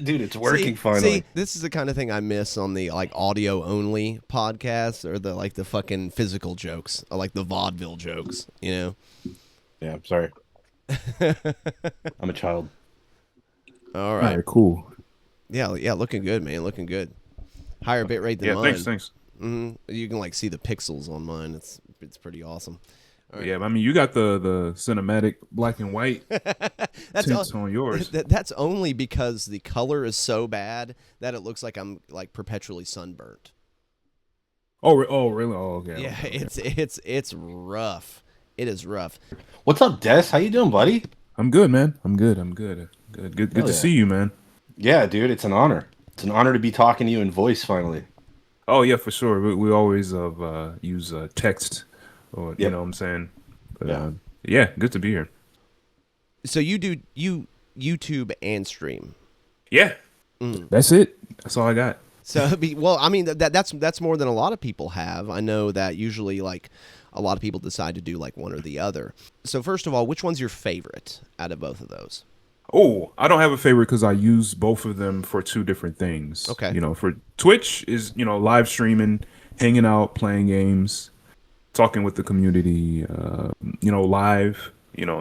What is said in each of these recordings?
Dude, it's working See, finally. this is the kind of thing I miss on the like audio only podcasts or the like the fucking physical jokes, or like the vaudeville jokes, you know? Yeah, I'm sorry. I'm a child. All All right. right, cool. Yeah, yeah, looking good, man. Looking good. Higher bit rate than Yeah, thanks, mine. thanks. You can like see the pixels on mine. It's pretty awesome. All right. Yeah, I mean, you got the cinematic black and white That's tints on yours. that's only because the color is so bad that it looks like I'm like perpetually sunburnt. Oh, really? Oh, okay, Yeah, okay, okay. it's rough. It is rough. What's up, Des? How you doing, buddy? I'm good, man. I'm good. I'm good. Good Hell to yeah. see you, man. Yeah, dude, it's an honor. It's an honor to be talking to you in voice finally. Oh yeah, for sure. We always use text, or you know Yep. what I'm saying. But Yeah. yeah, good to be here. So you YouTube and stream. Yeah, that's it. That's all I got. So well, I mean that's more than a lot of people have. I know that usually like a lot of people decide to do like one or the other. So first of all, which one's your favorite out of both of those? Oh, I don't have a favorite because I use both of them for two different things. Okay. You know, for Twitch is, live streaming, hanging out, playing games, talking with the community, live,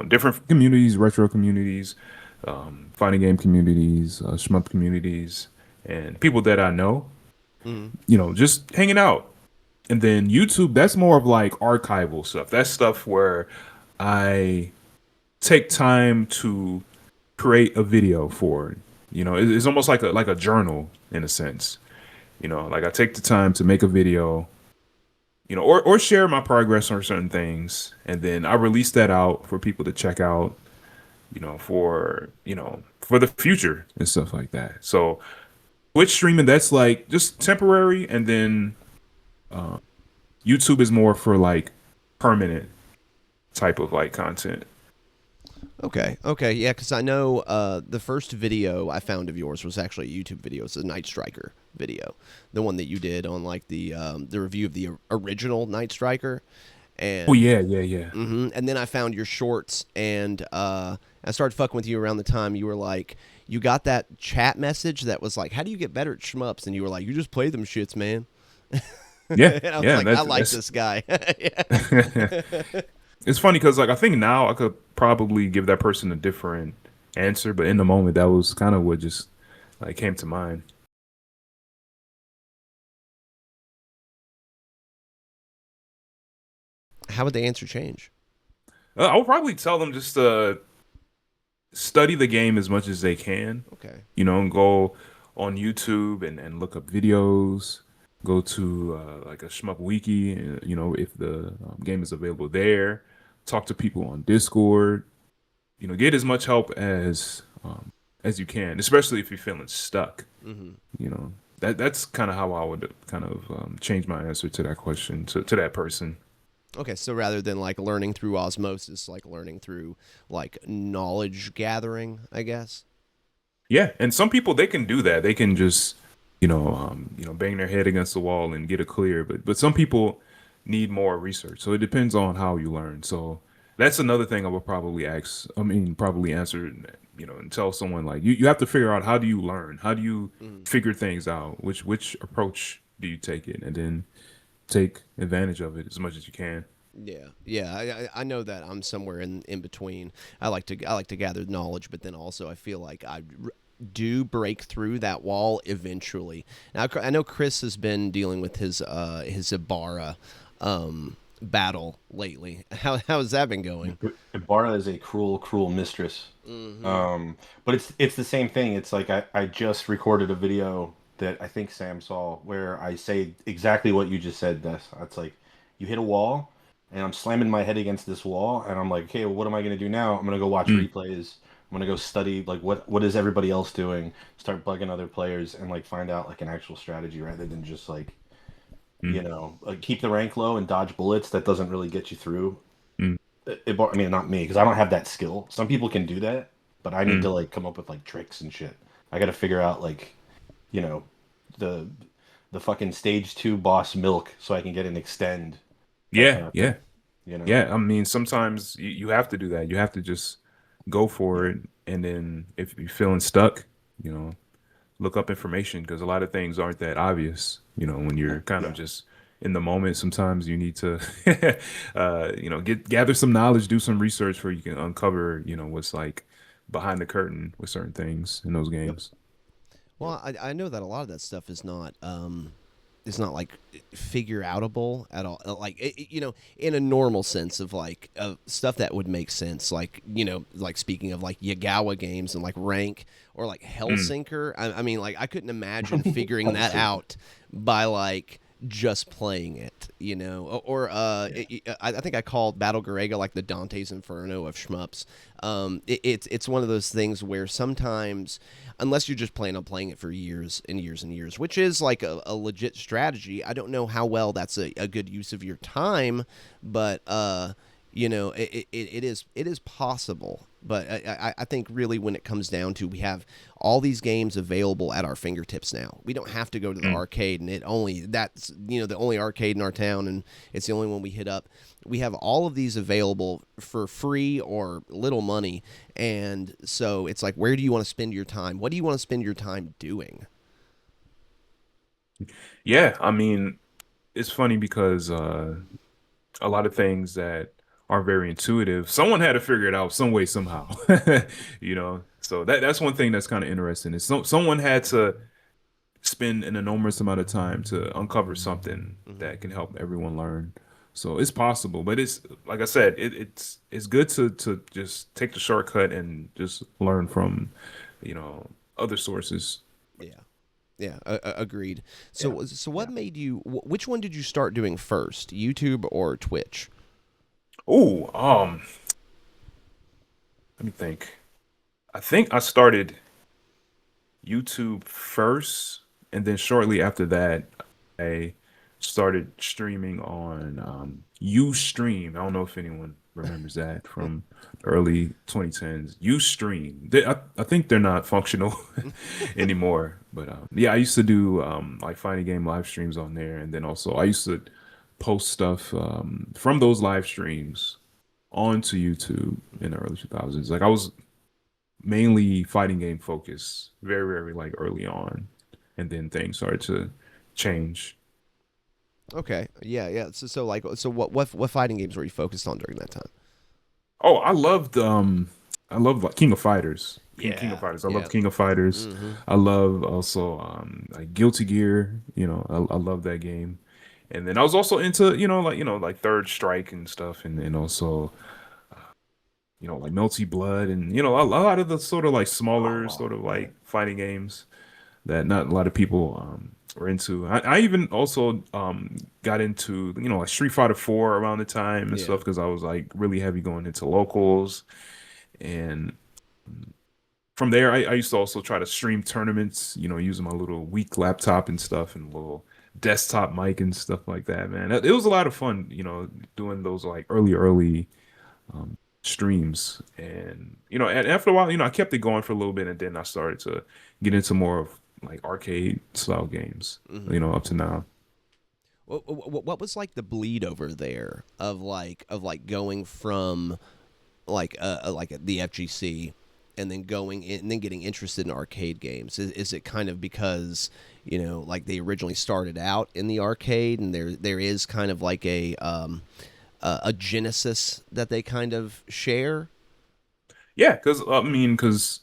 different communities, retro communities, fighting game communities, shmup communities, and people that I know, just hanging out. And then YouTube, that's more of like archival stuff. That's stuff where I take time to create a video for it. It's almost like a journal in a sense. Like I take the time to make a video, or share my progress on certain things, and then I release that out for people to check out, for the future and stuff like that. So Twitch streaming, that's like just temporary, and then YouTube is more for like permanent type of like content. Okay, yeah, because I know the first video I found of yours was actually a YouTube video. It's a Night Striker video, the one that you did on like the review of the original Night Striker, Oh and yeah. and then I found your shorts, and I started fucking with you around the time you were like, you got that chat message that was like, "How do you get better at shmups?" And you were like, "You just play them shits, man." Yeah, And I was yeah. like, I like this guy. It's funny because like I think now I could probably give that person a different answer, but in the moment that was kind of what just like came to mind. How would the answer change? I would probably tell them just to study the game as much as they can. Okay. And go on YouTube and look up videos. Go to like a shmup wiki, if the game is available there. Talk to people on Discord. Get as much help as you can, especially if you're feeling stuck. Mm-hmm. That's kind of how I would kind of change my answer to that question to that person. Okay, so rather than like learning through osmosis, like learning through like knowledge gathering, I guess. Yeah, and some people they can do that. They can just bang their head against the wall and get it clear. But some people need more research. So it depends on how you learn. So that's another thing I would probably ask. I mean, probably answer. And tell someone like you have to figure out how do you learn? How do you figure things out? Which approach do you take it, and then take advantage of it as much as you can. Yeah. I know that I'm somewhere in between. I like to gather knowledge, but then also I feel like do break through that wall eventually. Now I know Chris has been dealing with his Ibarra battle lately. How has that been going? Ibarra is a cruel, cruel mistress. But it's the same thing. It's like I just recorded a video that I think Sam saw where I say exactly what you just said, Des. It's like you hit a wall and I'm slamming my head against this wall and I'm like, okay, well, what am I gonna do now? I'm gonna go watch Mm, replays. I'm gonna go study like what is everybody else doing, start bugging other players and like find out like an actual strategy rather than just like, mm, like keep the rank low and dodge bullets that doesn't really get you through. mm, I mean, not me, because I don't have that skill. Some people can do that, but I need mm. to like come up with like tricks and shit. I got to figure out like, you know, the the fucking stage 2 boss milk so I can get an extend, that Yeah, kind of thing. yeah, You know? yeah. I mean, sometimes you have to do that. You have to just go for it, and then if you're feeling stuck, you know, look up information because a lot of things aren't that obvious. When you're kind of Yeah. just in the moment, sometimes you need to, gather some knowledge, do some research where you can uncover, what's like behind the curtain with certain things in those Yep. games. Well, Yep. I know that a lot of that stuff is not like figure outable at all. Like in a normal sense of like stuff that would make sense. Like like speaking of like Yagawa games and like Rank or like Mm. Hellsinker. I mean, like I couldn't imagine figuring that Hellsinker. out by like just playing it, or Yeah. I think I called Battle Garega like the Dante's Inferno of shmups. It's one of those things where sometimes, unless you're just planning on playing it for years and years and years, which is like a legit strategy. I don't know how well that's a good use of your time, but it is possible. But I think really when it comes down to, we have all these games available at our fingertips now. We don't have to go to the Mm. arcade, and that's the only arcade in our town, and it's the only one we hit up. We have all of these available for free or little money, and so it's like, where do you want to spend your time? What do you want to spend your time doing? Yeah, I mean, it's funny because a lot of things that are very intuitive, someone had to figure it out some way somehow. So that's one thing that's kind of interesting. Is someone had to spend an enormous amount of time to uncover something Hmm. that can help everyone learn. So it's possible, but it's like I said, it's good to just take the shortcut and just learn from, you know, other sources. Yeah. Yeah, agreed. Yeah. So what Yeah. made you? Which one did you start doing first, YouTube or Twitch? Oh, let me think. I think I started YouTube first, and then shortly after that, I started streaming on Ustream. I don't know if anyone remembers that from the early 2010s. Ustream. I think they're not functional anymore, but yeah, I used to do like fighting game live streams on there, and then also I used to post stuff from those live streams onto YouTube in the early 2000s. Like I was mainly fighting game focused, very, very like early on, and then things started to change. Okay, yeah, yeah. So what fighting games were you focused on during that time? Oh, I loved like King of Fighters. King of Yeah, Fighters. I yeah. loved King of Fighters. Mm-hmm. I love also like Guilty Gear. I love that game. And then I was also into like Third Strike and stuff, and also like Melty Blood, and a lot of the sort of like Oh smaller wow. sort of Right. like fighting games that not a lot of people were into. I even also got into like Street Fighter 4 around the time and Yeah. stuff because I was like really heavy going into locals, and from there I used to also try to stream tournaments, using my little weak laptop and stuff and little desktop mic and stuff like that. Man, it was a lot of fun, doing those like early streams, and and after a while, I kept it going for a little bit, and then I started to get into more of like arcade style games, Mm-hmm. up to now. What was like the bleed over there of like going from like the FGC and then going in, and then getting interested in arcade games? Is it kind of because like they originally started out in the arcade, and there is kind of like a genesis that they kind of share? Yeah, because because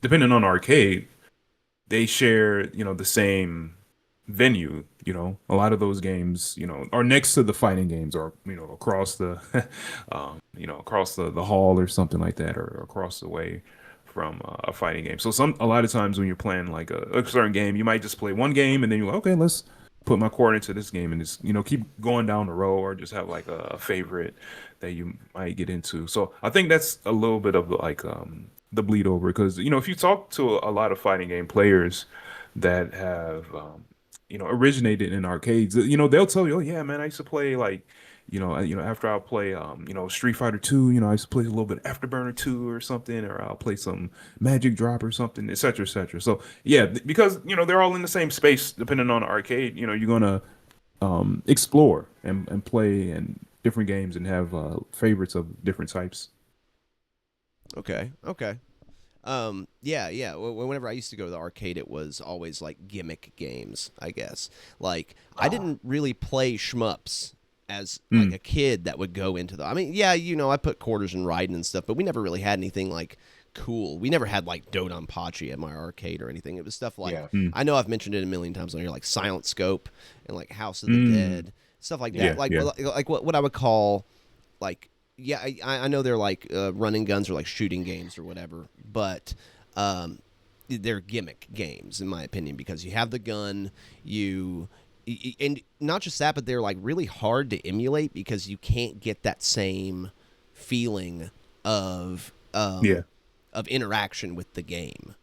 depending on arcade, they share the same venue. A lot of those games are next to the fighting games, or across the across the hall or something like that, or across the way from a fighting game. So a lot of times when you're playing like a certain game, you might just play one game and then you're like, okay, let's put my core into this game, and just keep going down the row, or just have like a favorite that you might get into. So I think that's a little bit of like the bleed over, because if you talk to a lot of fighting game players that have originated in arcades, they'll tell you, oh yeah, man, I used to play like after I'll play Street Fighter 2, I used to play a little bit Afterburner 2 or something, or I'll play some Magic Drop or something, etc., etc. So yeah, because they're all in the same space. Depending on the arcade, you're gonna explore and play and different games, and have favorites of different types. Okay, okay. Yeah. Whenever I used to go to the arcade, it was always like gimmick games, I guess. Like I didn't really play shmups as like a kid that would go into the. I mean, yeah, I put quarters in Raiden and stuff, but we never really had anything like cool. We never had like Dodonpachi at my arcade or anything. It was stuff like Yeah. I know I've mentioned it a million times on here, like Silent Scope and like House of the Dead, stuff like that. Yeah, Like yeah. like what I would call like yeah, I know they're like running guns or like shooting games or whatever, but they're gimmick games in my opinion because you have the gun, and not just that, but they're like really hard to emulate because you can't get that same feeling of Yeah. of interaction with the game.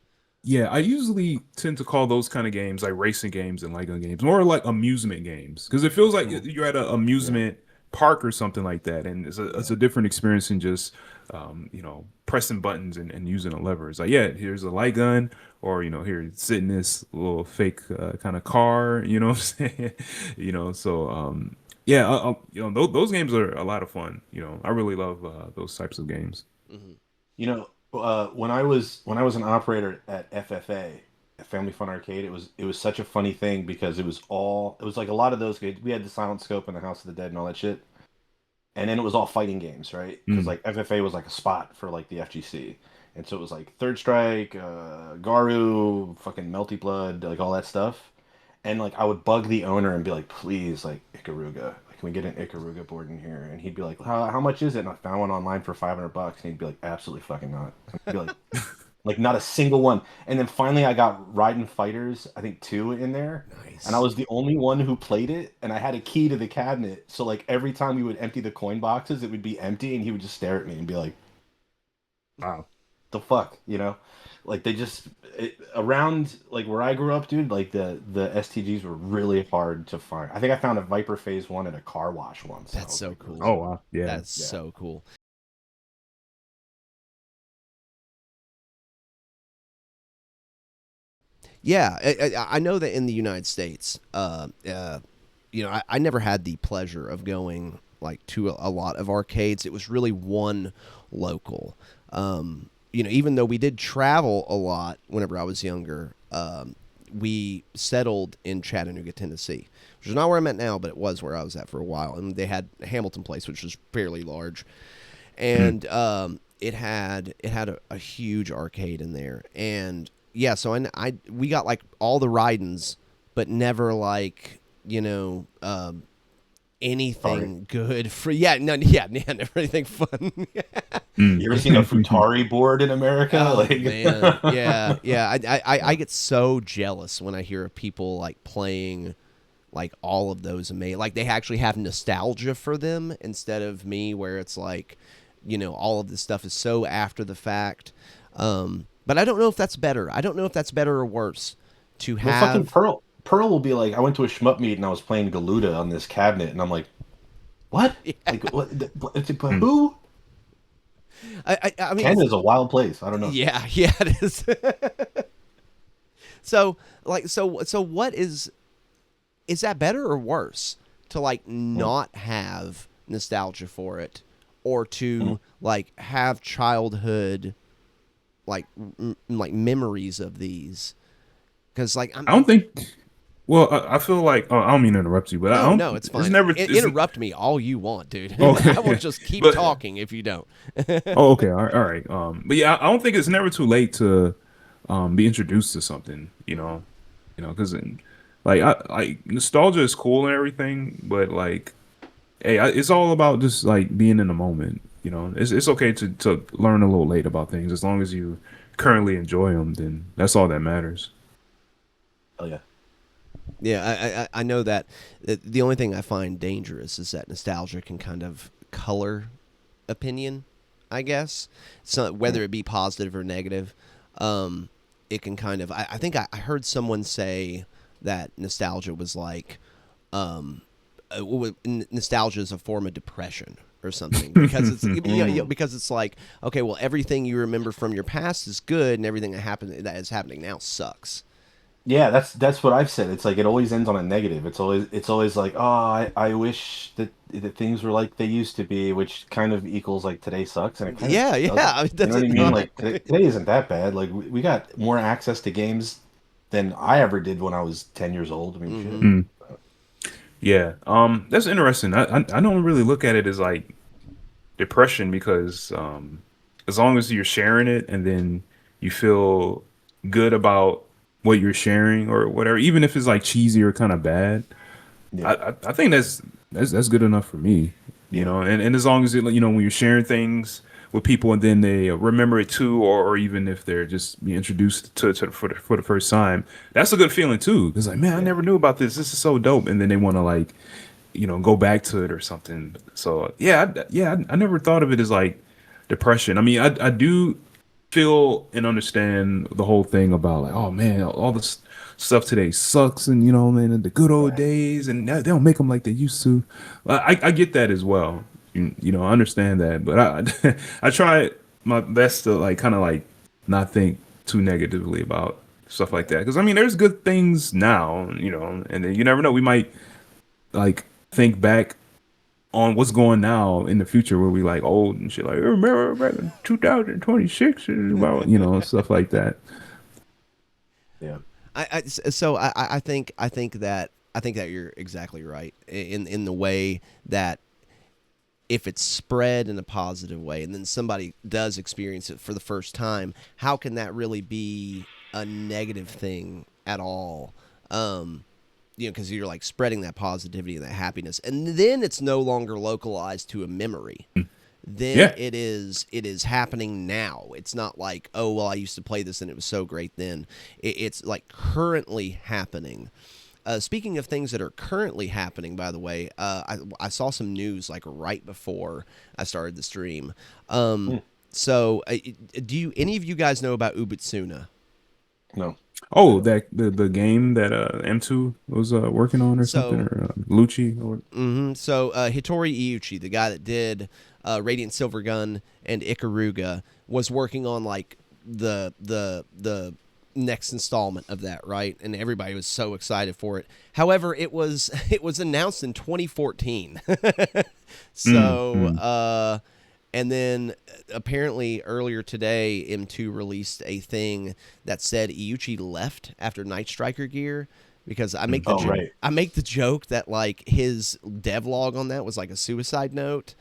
Yeah, I usually tend to call those kind of games like racing games and Lego games, more like amusement games, because it feels like you're at an amusement park or something like that, and it's a different experience than just pressing buttons and using a lever. It's like, yeah, here's a light gun, or here, sit in this little fake kind of car. You know what I'm saying? So yeah, those games are a lot of fun. I really love those types of games. Mm-hmm. When I was an operator at FFA, Family Fun Arcade, it was such a funny thing because it was like a lot of those games. We had the Silent Scope and the House of the Dead and all that shit, and then it was all fighting games, right? Because like FFA was like a spot for like the FGC, and so it was like Third Strike, Garu, fucking Melty Blood, like all that stuff. And like I would bug the owner and be like, please, like Ikaruga, like can we get an Ikaruga board in here? And he'd be like, how much is it? And I found one online for $500, and he'd be like, absolutely fucking not. And I'd be like not a single one. And then finally I got Raiden Fighters, I think two in there, Nice. and I was the only one who played it, and I had a key to the cabinet, so like every time we would empty the coin boxes, it would be empty, and he would just stare at me and be like, Wow. the fuck, like they just around like where I grew up, dude. Like the STGs were really hard to find. I think I found a Viper Phase One at a car wash once. That's so cool. Oh wow. Yeah. That's so cool. Yeah, I know that in the United States, I never had the pleasure of going like to a lot of arcades. It was really one local. Even though we did travel a lot whenever I was younger, we settled in Chattanooga, Tennessee, which is not where I'm at now, but it was where I was at for a while. And they had Hamilton Place, which was fairly large, and it had a huge arcade in there. And yeah, so we got like all the Raidens, but never like anything good for never anything fun. You ever seen a Futari board in America? Oh Like, man, yeah. I get so jealous when I hear of people like playing like all of those amazing. Like they actually have nostalgia for them instead of me, where it's like, all of this stuff is so after the fact. But I don't know if that's better. I don't know if that's better or worse to well, fucking have. Pearl will be like, I went to a shmup meet and I was playing Galuda on this cabinet, and I'm like, what? Like, what? Who? I mean, Canada's a wild place. I don't know. yeah, it is. So what is that better or worse to like not have nostalgia for it, or to like have childhood like memories of these? Because like I don't think. Well, I feel like I don't mean to interrupt you, but I don't. No, it's fine. Interrupt me all you want, dude. Okay. I will just keep talking if you don't. Oh, okay, all right. But yeah, I don't think it's never too late to be introduced to something. Because like nostalgia is cool and everything, but like, hey, it's all about just like being in the moment. It's okay to learn a little late about things as long as you currently enjoy them. Then that's all that matters. Oh yeah. Yeah, I know that the only thing I find dangerous is that nostalgia can kind of color opinion, I guess. So whether it be positive or negative, it can kind of. I think I heard someone say that nostalgia was like, nostalgia is a form of depression or something, because it's because it's like, okay, well, everything you remember from your past is good, and everything that is happening now sucks. Yeah, that's what I've said. It's like it always ends on a negative. It's always like, oh, I wish that things were like they used to be, which kind of equals like today sucks, and it kind of Yeah, yeah. doesn't. I mean, You know does what I it mean? not? Like today isn't that bad. Like we got more access to games than I ever did when I was 10 years old. I mean, shit. Mm-hmm. Mm. Yeah. That's interesting. I don't really look at it as like depression because as long as you're sharing it and then you feel good about what you're sharing or whatever, even if it's like cheesy or kind of bad, Yeah, I think that's good enough for me, you yeah, know. And as long as it, you know, when you're sharing things with people and then they remember it too, or even if they're just being introduced to for the first time, that's a good feeling too. Because like, man, I yeah. never knew about this. This is so dope, and then they want to like, you know, go back to it or something. So yeah, I never thought of it as like depression. I mean, I do feel and understand the whole thing about like, oh man, all this stuff today sucks, and you know, man, the good old Right. days, and they don't make them like they used to. I get that as well. You know, I understand that, but I I try my best to like kind of like not think too negatively about stuff like that because I mean, there's good things now, you know, and then you never know, we might like think back on what's going now in the future where we like old and shit like remember back in 2026 about you know stuff like that. Yeah. I think that you're exactly right in the way that if it's spread in a positive way and then somebody does experience it for the first time, how can that really be a negative thing at all? You know, because you're like spreading that positivity and that happiness, and then it's no longer localized to a memory. Then Yeah. it is happening now. It's not like, oh well, I used to play this and it was so great then. It's like currently happening. Speaking of things that are currently happening, by the way, I saw some news like right before I started the stream. Hmm. So, do you any of you guys know about Ubutsuna? No. I Oh, don't. that the game that M2 was working on or something So, or Lucci or Hitori Iuchi, the guy that did Radiant Silver Gun and Ikaruga, was working on like the next installment of that, right? And everybody was so excited for it. However, it was it was announced in 2014. mm, so, mm, and then apparently earlier today, M2 released a thing that said Iuchi left after Night Striker gear because Oh, right. I make the joke that like his devlog on that was like a suicide note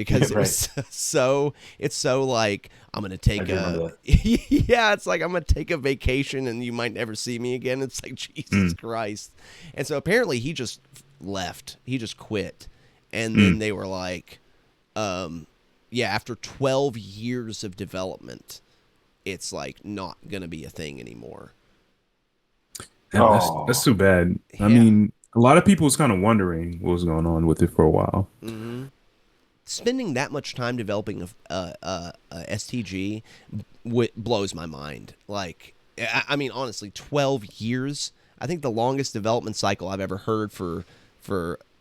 Yeah, because it right. was so it's so like I'm gonna I take do a remember that. yeah, it's like I'm gonna take a vacation and you might never see me again. It's like Jesus mm, Christ. And so apparently he just left. He just quit. And then mm. they were like, yeah, after 12 years of development, it's like not gonna be a thing anymore. Damn, that's Oh, too bad. I Yeah. mean, a lot of people was kind of wondering what was going on with it for a while. Mm-hmm. Spending that much time developing a STG blows my mind. Like, I mean, honestly, 12 years. I think the longest development cycle I've ever heard for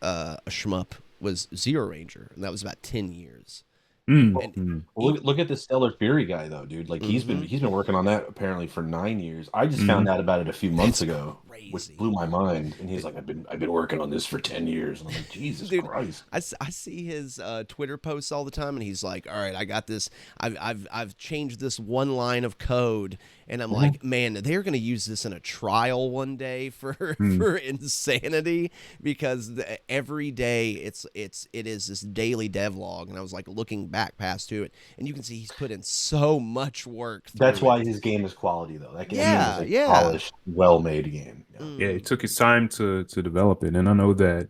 a shmup was Zero Ranger, and that was about 10 years. Mm, And mm, well, look at the Stellar Fury guy though, dude. Like mm-hmm. he's been working on that apparently for 9 years. I just mm. found out about it a few months That's ago, which blew crazy. my mind. And he's like, I've been working on this for 10 years, and I'm like, Jesus Dude, Christ. I see his Twitter posts all the time, and he's like, "All right, I got this. I've changed this one line of code," and I'm Mhm. like, "Man, they're gonna use this in a trial one day for Mm. for insanity because every day it is this daily devlog." And I was like looking back past to it, and you can see he's put in so much work That's through why it. his game is quality though. That game is Yeah, a yeah. polished, well-made game. Yeah. Yeah, Mm. it took his time to develop it, and I know that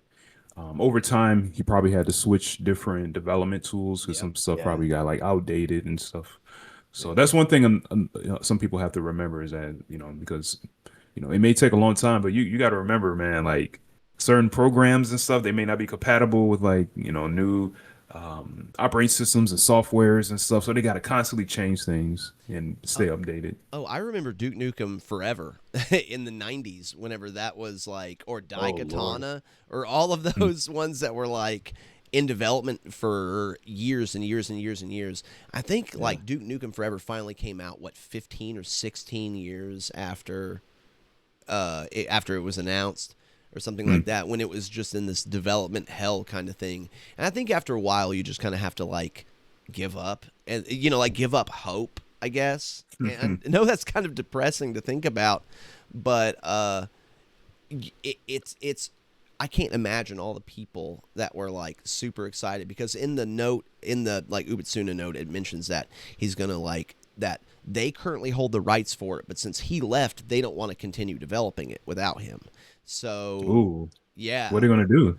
over time he probably had to switch different development tools because Yep. some stuff Yeah. probably got like outdated and stuff. So Yeah. that's one thing you know, some people have to remember is that you know because you know it may take a long time, but you got to remember, man, like certain programs and stuff they may not be compatible with like you know new operating systems and softwares and stuff, so they got to constantly change things and stay updated. Oh, I remember Duke Nukem Forever in the 90s, whenever that was like, or Oh Lord. Daikatana, or all of Mm, those ones that were like in development for years and years and years and years. I think Yeah. like Duke Nukem Forever finally came out, what, 15 or 16 years after. after it was announced or something like that, when it was just in this development hell kind of thing. And I think after a while, you just kind of have to like give up and like give up hope, I guess. And I know that's kind of depressing to think about, but it's I can't imagine all the people that were like super excited, because in the like Ubutsuna note, it mentions that he's gonna like that they currently hold the rights for it, but since he left, they don't want to continue developing it without him. So Ooh, yeah, what are they gonna do?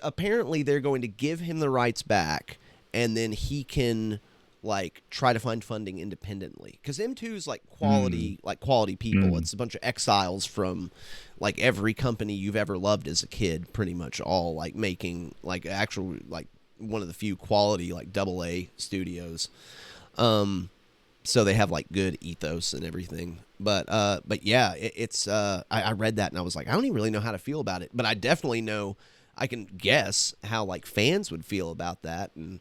apparently they're going to give him the rights back, and then he can like try to find funding independently, because M2's like quality people. It's a bunch of exiles from like every company you've ever loved as a kid, pretty much all like making like actual like one of the few quality like AA studios. So they have like good ethos and everything. But yeah, it's I read that and I was like, I don't even really know how to feel about it, but I definitely know, I can guess how like fans would feel about that. And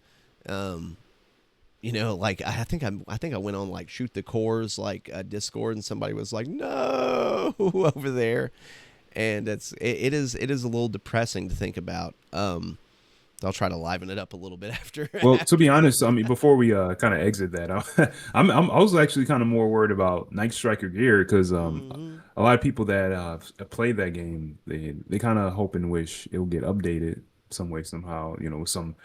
like I think I went on like Shoot the Cores like Discord, and somebody was like, no, over there, and it is a little depressing to think about. I'll try to liven it up a little bit after. Well, to be honest, I mean, before we kind of exit that, I was actually kind of more worried about Night Striker Gear, because a lot of people that play that game, they kind of hope and wish it will get updated some way somehow, with some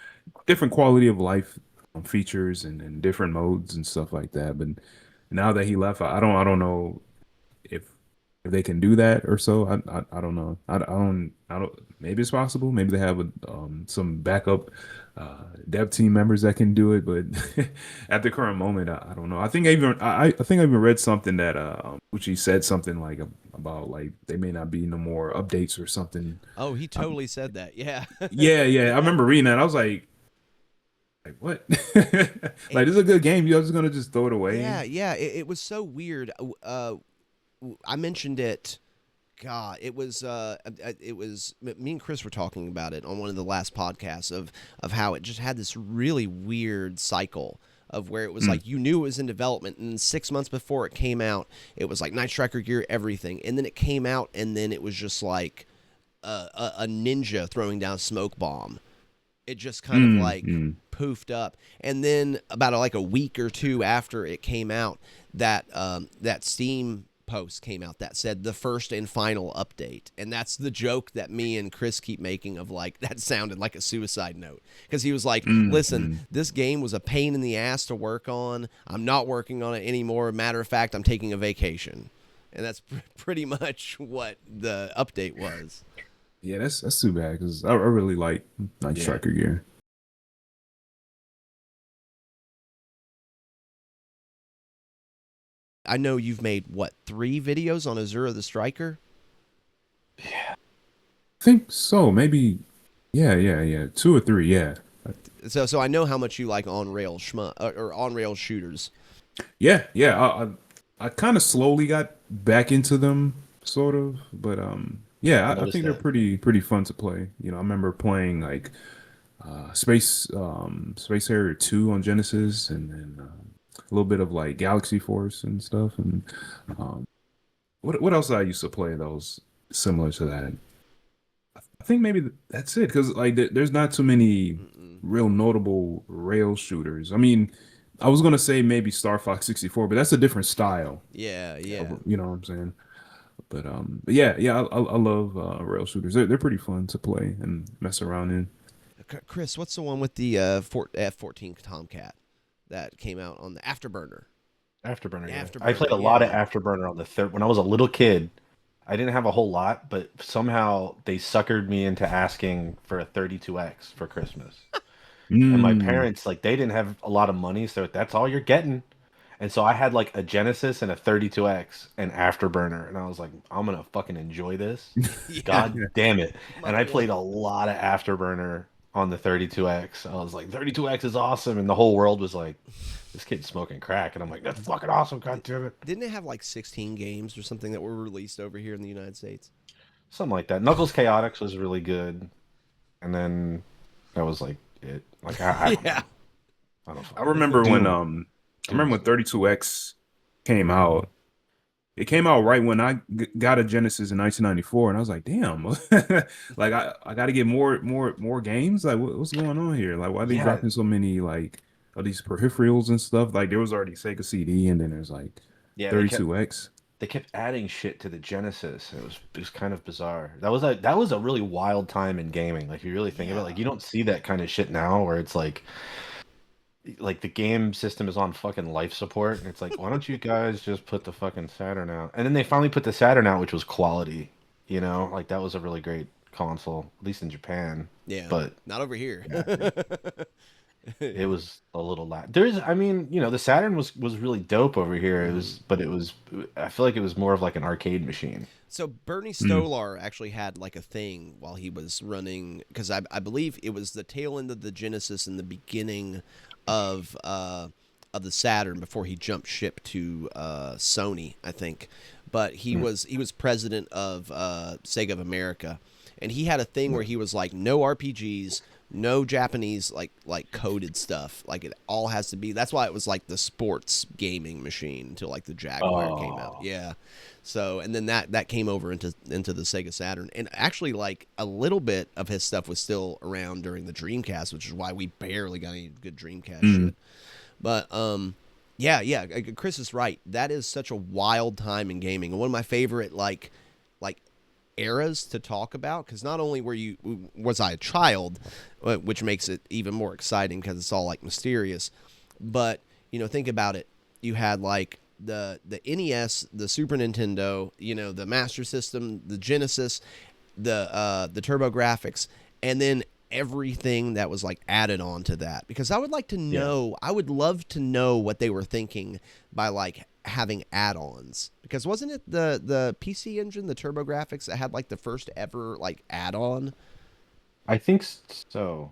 different quality of life features and different modes and stuff like that. But now that he left, I don't know if they can do that or so. I don't know. I don't. Maybe it's possible. Maybe they have some backup dev team members that can do it. But at the current moment, I don't know. I think I think I even read something that Uchi said something like about like they may not be no more updates or something. Oh, he totally said that. Yeah. Yeah. I remember reading that. I was like what? Like, this is a good game. You're just gonna just throw it away? Yeah. It was so weird. I mentioned it. God, it was me and Chris were talking about it on one of the last podcasts of how it just had this really weird cycle of where it was like you knew it was in development, and 6 months before it came out, it was like Night Striker Gear everything, and then it came out, and then it was just like a ninja throwing down a smoke bomb. It just kind of like poofed up, and then about like a week or two after it came out, that Steam post came out that said the first and final update, and that's the joke that me and Chris keep making of like that sounded like a suicide note, because he was like, listen, this game was a pain in the ass to work on. I'm not working on it anymore. Matter of fact, I'm taking a vacation. And that's pretty much what the update was. Yeah, that's too bad, because I really like Night Striker Gear. I know you've made, what, 3 videos on Azure the Striker? Yeah. I think so. Maybe, yeah. 2 or 3, yeah. So I know how much you like on-rail or on-rail shooters. Yeah. I kind of slowly got back into them, sort of, but yeah, I think they're pretty fun to play. I remember playing like Space Harrier 2 on Genesis, and then a little bit of like Galaxy Force and stuff. And what else I used to play those similar to that? I think maybe that's it, because like there's not too many real notable rail shooters. I mean, I was gonna say maybe Star Fox 64, but that's a different style. Yeah. You know what I'm saying? But yeah, I love rail shooters. They're pretty fun to play and mess around in. Chris, what's the one with the F-14 Tomcat that came out on the Afterburner? Afterburner. Yeah. Afterburner, I played a lot of Afterburner on the third when I was a little kid. I didn't have a whole lot, but somehow they suckered me into asking for a 32X for Christmas. And my parents, like, they didn't have a lot of money, so that's all you're getting. And so I had like a Genesis and a 32X and Afterburner, and I was like, I'm gonna fucking enjoy this. God damn it. And I played a lot of Afterburner on the 32X. I was like, 32X is awesome, and the whole world was like, this kid's smoking crack, and I'm like, that's fucking awesome. God damn it. Didn't it have like 16 games or something that were released over here in the United States? Something like that. Knuckles Chaotix was really good, and then that was like it. Like I don't know. I remember when 32X came out. It came out right when I got a Genesis in 1994, and I was like, "Damn, like I got to get more games. Like, what's going on here? Like, why are they Yeah, dropping so many like of these peripherals and stuff? Like, there was already Sega CD, and then there's like yeah, 32X. they kept adding shit to the Genesis. It was kind of bizarre. That was a really wild time in gaming. Like, if you really think of it, like Yeah. you don't see that kind of shit now, where it's like the game system is on fucking life support, and it's like, why don't you guys just put the fucking Saturn out? And then they finally put the Saturn out, which was quality. Like that was a really great console, at least in Japan. Yeah. But Not over here. yeah, it was a little there's, I mean, the Saturn was really dope over here. But I feel like it was more of like an arcade machine. So Bernie Mm. Stolar actually had like a thing while he was running, because I believe it was the tail end of the Genesis and the beginning of the Saturn before he jumped ship to Sony, I think. But Mm. he was president of Sega of America, and he had a thing where he was like, no RPGs, no Japanese like coded stuff. Like it all has to be. That's why it was like the sports gaming machine until like the Jaguar came out. Oh, Yeah. So and then that came over into the Sega Saturn, and actually like a little bit of his stuff was still around during the Dreamcast, which is why we barely got any good Dreamcast Mm. shit. But yeah, Chris is right. That is such a wild time in gaming, and one of my favorite like eras to talk about, because not only was I a child, which makes it even more exciting because it's all like mysterious, but think about it. You had like the NES, the Super Nintendo, the Master System, the Genesis, the Turbo Graphics, and then everything that was like added on to that. Because yeah. I would love to know what they were thinking by like having add-ons. Because wasn't it the PC Engine, the Turbo Graphics, that had like the first ever like add-on? I think so.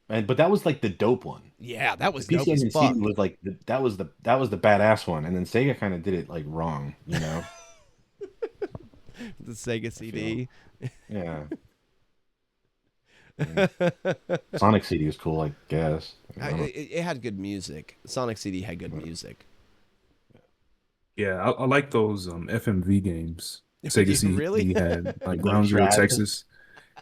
But that was like the dope one. Yeah, that The was dope PC as Engine CD fuck. was like that was the badass one, and then Sega kind of did it like wrong, The Sega I feel. CD. Yeah. I mean, Sonic CD was cool, I guess. I don't. It had good music. Sonic CD had good But, music. Yeah, I like those FMV games. Sega Really? CD had like they were Ground Zero trash. Texas.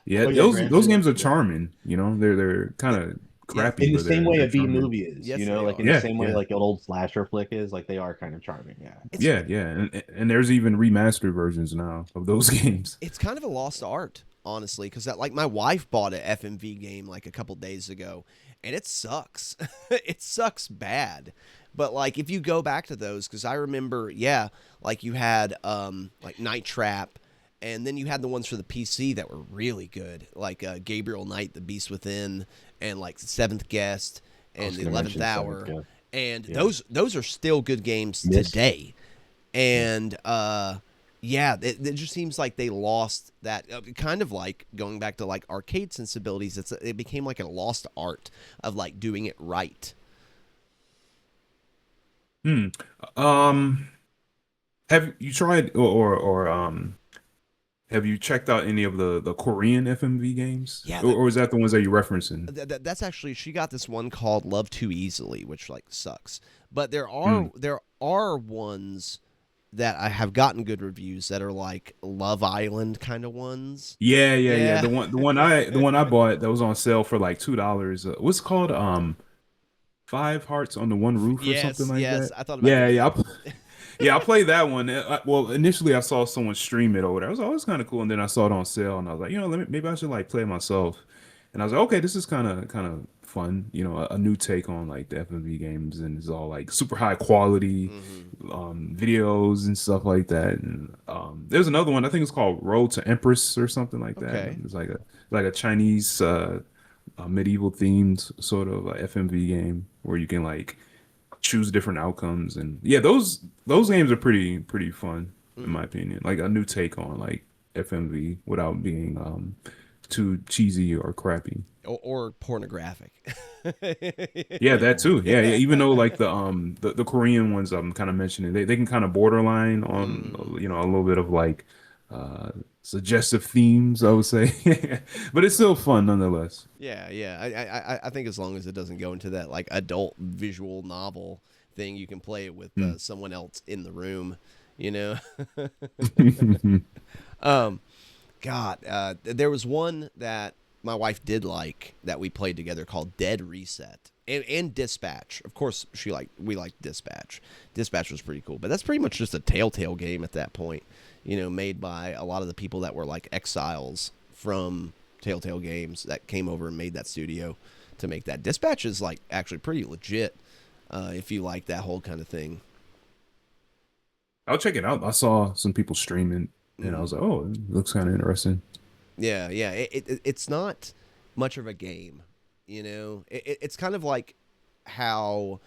Yeah, Oh yeah, Gran those Turismo. games are Yeah. charming. They're kind of Yeah. crappy, In the but same way they're a B charming. movie is, Yes, they like in the are. Yeah, same way yeah, like an old slasher flick is, like they are kind of charming. Yeah. It's yeah. And there's even remastered versions now of those games. it's kind of a lost art, honestly, because that like my wife bought an FMV game like a couple days ago, and it sucks. It sucks bad. But like if you go back to those, because I remember, yeah, like you had like Night Trap, and then you had the ones for the PC that were really good, like Gabriel Knight, The Beast Within, and like Seventh Guest, I and was the gonna 11th mention Seventh Hour, Guest. and Yeah. those are still good games Mist. today. Yeah. And yeah, it just seems like they lost that, kind of like going back to like arcade sensibilities. It became like a lost art of like doing it right. Hmm. Um, have you tried or have you checked out any of the Korean FMV games, Yeah, or is that the ones that you're referencing? that's actually, she got this one called Love Too Easily, which like sucks. But Hmm. there are ones that I have gotten good reviews that are like Love Island kind of ones. Yeah. Yeah. The one I bought that was on sale for like $2. What's it called Five Hearts on the One Roof or something Yes, like yes. that. I thought about Yeah, getting yeah. that one. Yeah, I played that one. Well, initially I saw someone stream it over there. I was like, oh, it's kind of cool. And then I saw it on sale, and I was like, maybe I should like play it myself. And I was like, okay, this is kind of fun. A new take on like the FMV games, and it's all like super high quality Hmm. videos and stuff like that. And there's another one I think it's called Road to Empress or something like that. Okay. It's like a Chinese medieval themed sort of FMV game where you can like choose different outcomes, and yeah, those games are pretty fun in my Hmm. opinion. Like a new take on like FMV without being too cheesy or crappy. Or pornographic. Yeah, that too. Yeah. Even though like the Korean ones I'm kind of mentioning, they can kind of borderline on Mm. a little bit of like uh suggestive themes, I would say. But it's still fun nonetheless. Yeah, yeah. I think as long as it doesn't go into that like adult visual novel thing, you can play it with Mm. someone else in the room. you know. um, God, there was one that my wife did like that we played together called Dead Reset and Dispatch. Of course, we liked Dispatch. Dispatch was pretty cool, but that's pretty much just a Telltale game at that point. You know, made by a lot of the people that were like exiles from Telltale Games that came over and made that studio to make that. Dispatch is like actually pretty legit if you like that whole kind of thing. I'll check it out. I saw some people streaming, and I was like, oh, it looks kind of interesting. Yeah, yeah. It's not much of a game, you know. It's kind of like how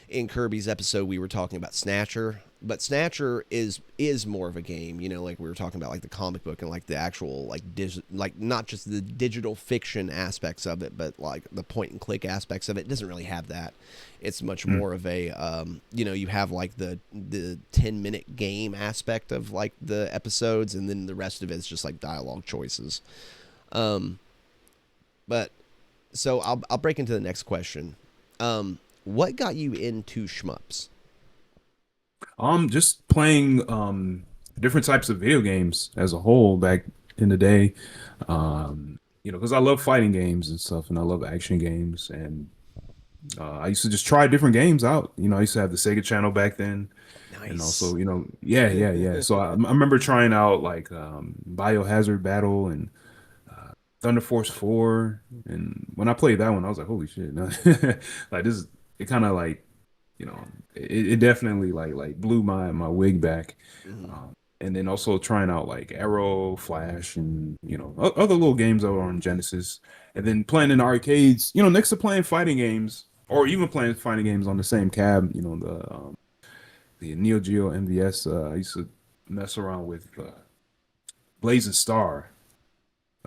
in Kirby's episode we were talking about Snatcher, but Snatcher is more of a game, you know, like we were talking about like the comic book and like the actual like not just the digital fiction aspects of it, but like the point and click aspects of it. It doesn't really have that. It's much more of a you know, you have like the 10-minute game aspect of like the episodes, and then the rest of it is just like dialogue choices. But so I'll break into the next question. What got you into shmups? Just playing different types of video games as a whole back in the day. You know, because I love fighting games and stuff, and I love action games, and I used to just try different games out. You know, I used to have the Sega Channel back then, and Nice. also, you know, yeah. So I remember trying out like Biohazard Battle and Thunder Force 4, and when I played that one, I was like, holy shit, no. Like this is it kind of like, you know, it definitely like blew my wig back. Mhm. And then also trying out like Arrow, Flash, and you know other little games that were on Genesis, and then playing in arcades. You know, next to playing fighting games, or even playing fighting games on the same cab. You know, the Neo Geo MVS. I used to mess around with Blazing Star.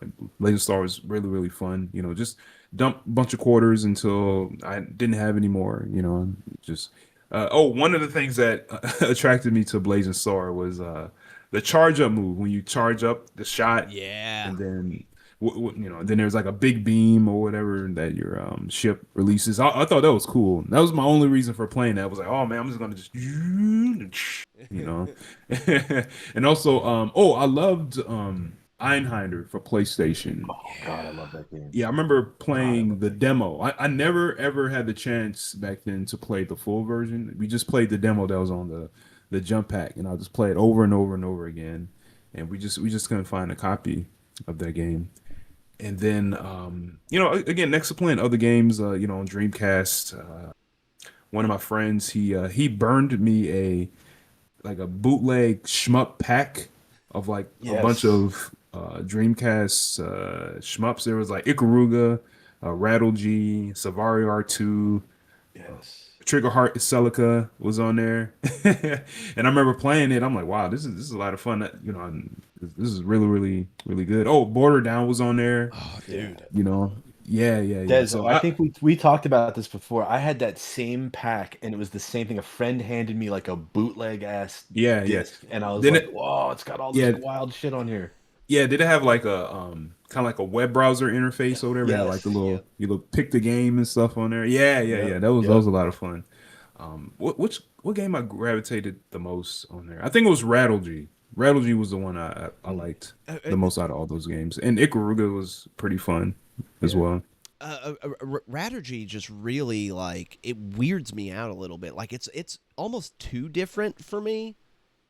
Like, Blazing Star was really fun. You know, just dump a bunch of quarters until I didn't have any more. You know, just oh, one of the things that attracted me to Blazing Star was the charge up move when you charge up the shot, Yeah. and then you know, then there's like a big beam or whatever that your ship releases. I thought that was cool. That was my only reason for playing that. I was like, oh man, I'm just gonna just you know, and also oh, I loved Einhander for PlayStation. Oh God, I love that game. Yeah, I remember God, I playing love the that game. demo. I never ever had the chance back then to play the full version. We just played the demo that was on the jump pack, and I'll just play it over and over and over again. And we just couldn't find a copy of that game. And then you know, again, next to playing other games, you know, on Dreamcast, one of my friends he burned me a bootleg shmup pack of like a bunch Yes, of Dreamcast shmups. There was like Ikaruga, Rattle G, Savari R2, yes. Trigger Heart Celica was on there, and I remember playing it. I'm like, wow, this is a lot of fun. You know, and this is really good. Oh, Border Down was on there. Oh, Yeah. dude. You know, yeah. Des, So I think we talked about this before. I had that same pack, and it was the same thing. A friend handed me like a bootleg ass yeah. disc, and I was Then like, it "Whoa, it's got all this yeah wild shit on here." Yeah, did it have like a kind of like a web browser interface or whatever? It had like the Yes. little Yep. you know pick the game and stuff on there. Yeah. Yep. That was Yep. a lot of fun. What game I gravitated the most on there? I think it was Rattle G. Rattle G was the one I Mm. liked Uh, uh, the most out of all those games, and Ikaruga was pretty fun as Yeah. well. Rattergy just really like it weirds me out a little bit. Like it's almost too different for me,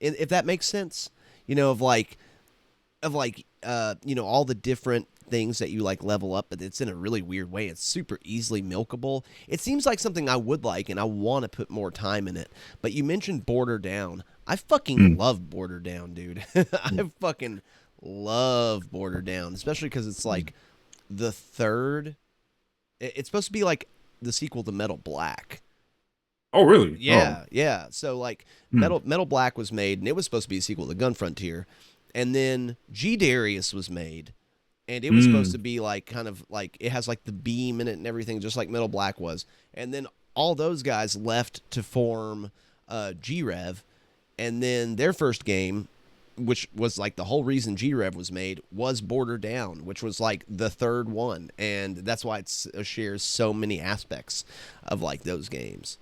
if that makes sense. You know, of like you know, all the different things that you like level up, but it's in a really weird way. It's super easily milkable. It seems like something I would like, and I want to put more time in it. But you mentioned Border Down. I fucking Mm. love Border Down, dude. Mm. I fucking love Border Down, especially because it's like the third. It's supposed to be like the sequel to Metal Black. Oh, really? Oh, Yeah, yeah. So like mm. Metal Black was made, and it was supposed to be a sequel to Gun Frontier, and then G Darius was made, and it was supposed to Mm. be like kind of like it has like the beam in it and everything, just like Metal Black was, and then all those guys left to form G Rev, and then their first game, which was like the whole reason G Rev was made, was Border Down, which was like the third one, and that's why it shares so many aspects of like those games.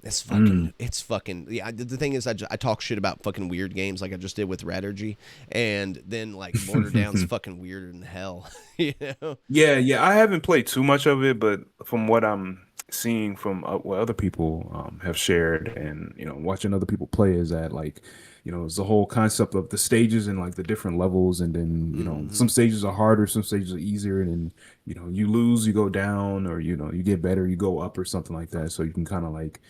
It's fucking. Yeah, the thing is, I talk shit about fucking weird games like I just did with Raturgy, and then like Border Down's fucking weirder than hell. You know? Yeah. I haven't played too much of it, but from what I'm seeing from what other people have shared, and watching other people play, is that like, it's the whole concept of the stages and like the different levels, and then some stages are harder, some stages are easier, and then you lose, you go down, or you get better, you go up, or something like that. So you can kind of like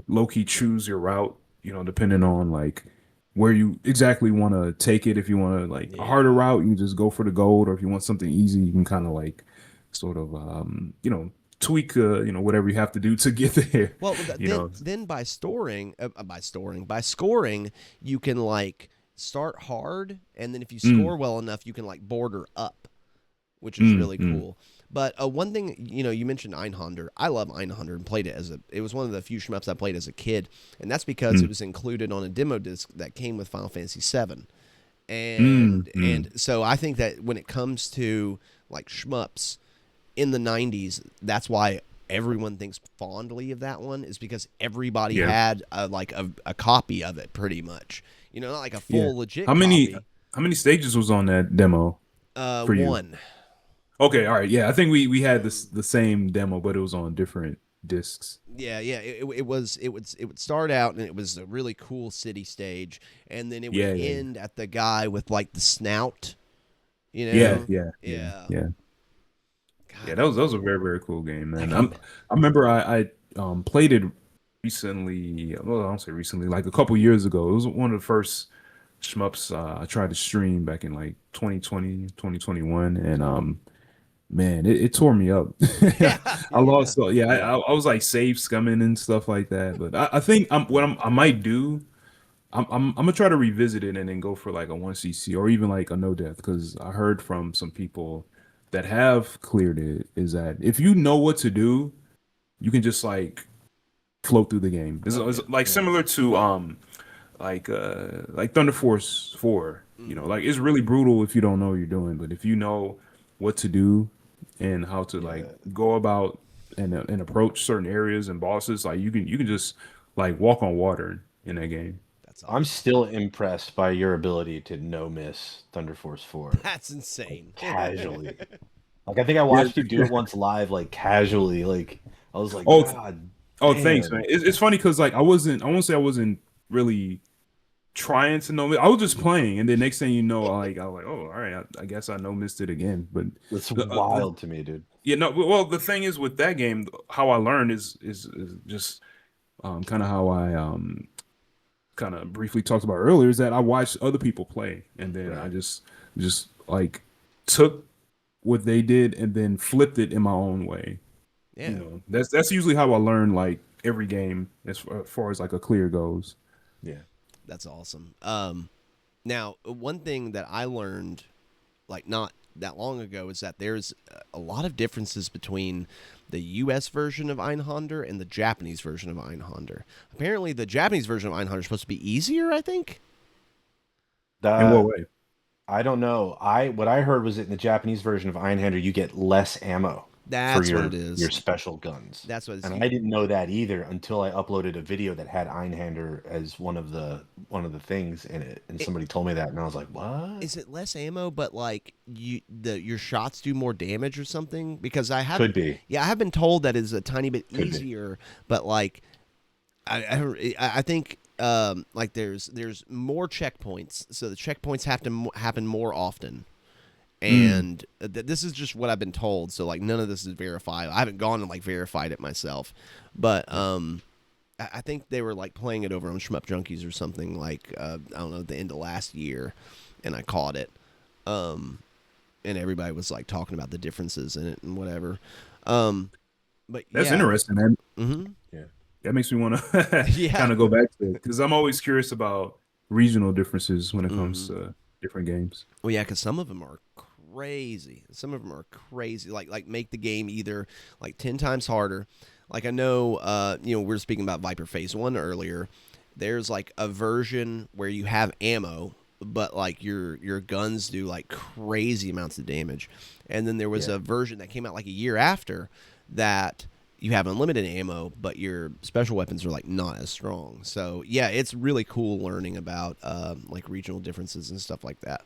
low key choose your route, depending on like where you exactly want to take it. If you want to like a harder route, you just go for the gold, or if you want something easy, you can kind of like sort of tweak whatever you have to do to get there. Well, you know then by scoring, you can like start hard, and then if you score well enough, you can like border up, which is really cool. But one thing, you mentioned Einhander. I love Einhander and played it it was one of the few shmups I played as a kid, and that's because it was included on a demo disc that came with Final Fantasy VII. And so I think that when it comes to like shmups in the 90s, that's why everyone thinks fondly of that one, is because everybody had a copy of it, pretty much. Not like a full legit how copy. many stages was on that demo for you? One. Okay, all right, yeah. I think we had the same demo, but it was on different discs. Yeah. It would start out, and it was a really cool city stage, and then it would end at the guy with like the snout. Yeah. God, Yeah, that was a very, very cool game, man. I remember I played it recently. Well, I don't say recently, like a couple years ago. It was one of the first shmups I tried to stream back in like 2020, 2021, and man, it tore me up. I lost. So yeah, I was like save scumming and stuff like that. But I think I might do. I'm gonna try to revisit it and then go for like a 1cc or even like a no death, because I heard from some people that have cleared it is that if you know what to do, you can just like float through the game. It's like similar to like Thunder Force 4. Like it's really brutal if you don't know what you're doing, but if you know what to do and how to like go about and approach certain areas and bosses, like you can just like walk on water in that game. that's I'm still impressed by your ability to no miss Thunder Force 4 That's insane. casually. Like I think I watched you do it once live, like casually. Like I was like, Oh, God thanks, damn. man. It's funny because like I won't say I wasn't really trying to know. I was just playing, and then next thing you know, I was like, oh, all right, I guess I know missed it again. But It's wild to me, dude. yeah, no. Well, the thing is with that game, how I learned is just kind of how I kind of briefly talked about earlier, is that I watched other people play, and then I just like took what they did and then flipped it in my own way. Yeah. That's usually how I learn like every game as far as like a clear goes. Yeah. That's awesome. Now, one thing that I learned, like not that long ago, is that there's a lot of differences between the U.S. version of Einhander and the Japanese version of Einhander. Apparently, the Japanese version of Einhander is supposed to be easier, I think. In what way? I don't know. What I heard was that in the Japanese version of Einhander, you get less ammo That's for what it is. your special guns. That's what it's. And I didn't know that either until I uploaded a video that had Einhander as one of the things in it, and somebody told me that, and I was like, "What? Is it less ammo, but like your shots do more damage or something?" Because I have Could be. Yeah, I have been told that is a tiny bit Could be. easier, but like I think like there's more checkpoints, so the checkpoints have to happen more often. And this is just what I've been told, so like none of this is verified. I haven't gone and like verified it myself, but I think they were like playing it over on Shmup Junkies or something, like I don't know, at the end of last year, and I caught it, and everybody was like talking about the differences in it and whatever. But That's interesting, man. Mm-hmm. Yeah, that makes me want to kind of go back to it, because I'm always curious about regional differences when it comes to different games. Well, yeah, because some of them are crazy. Some of them are crazy. Like make the game either like 10 times harder. Like I know, we were speaking about Viper Phase 1 earlier. There's like a version where you have ammo, but like your guns do like crazy amounts of damage. And then there was a version that came out like a year after that you have unlimited ammo, but your special weapons are like not as strong. So yeah, it's really cool learning about like regional differences and stuff like that.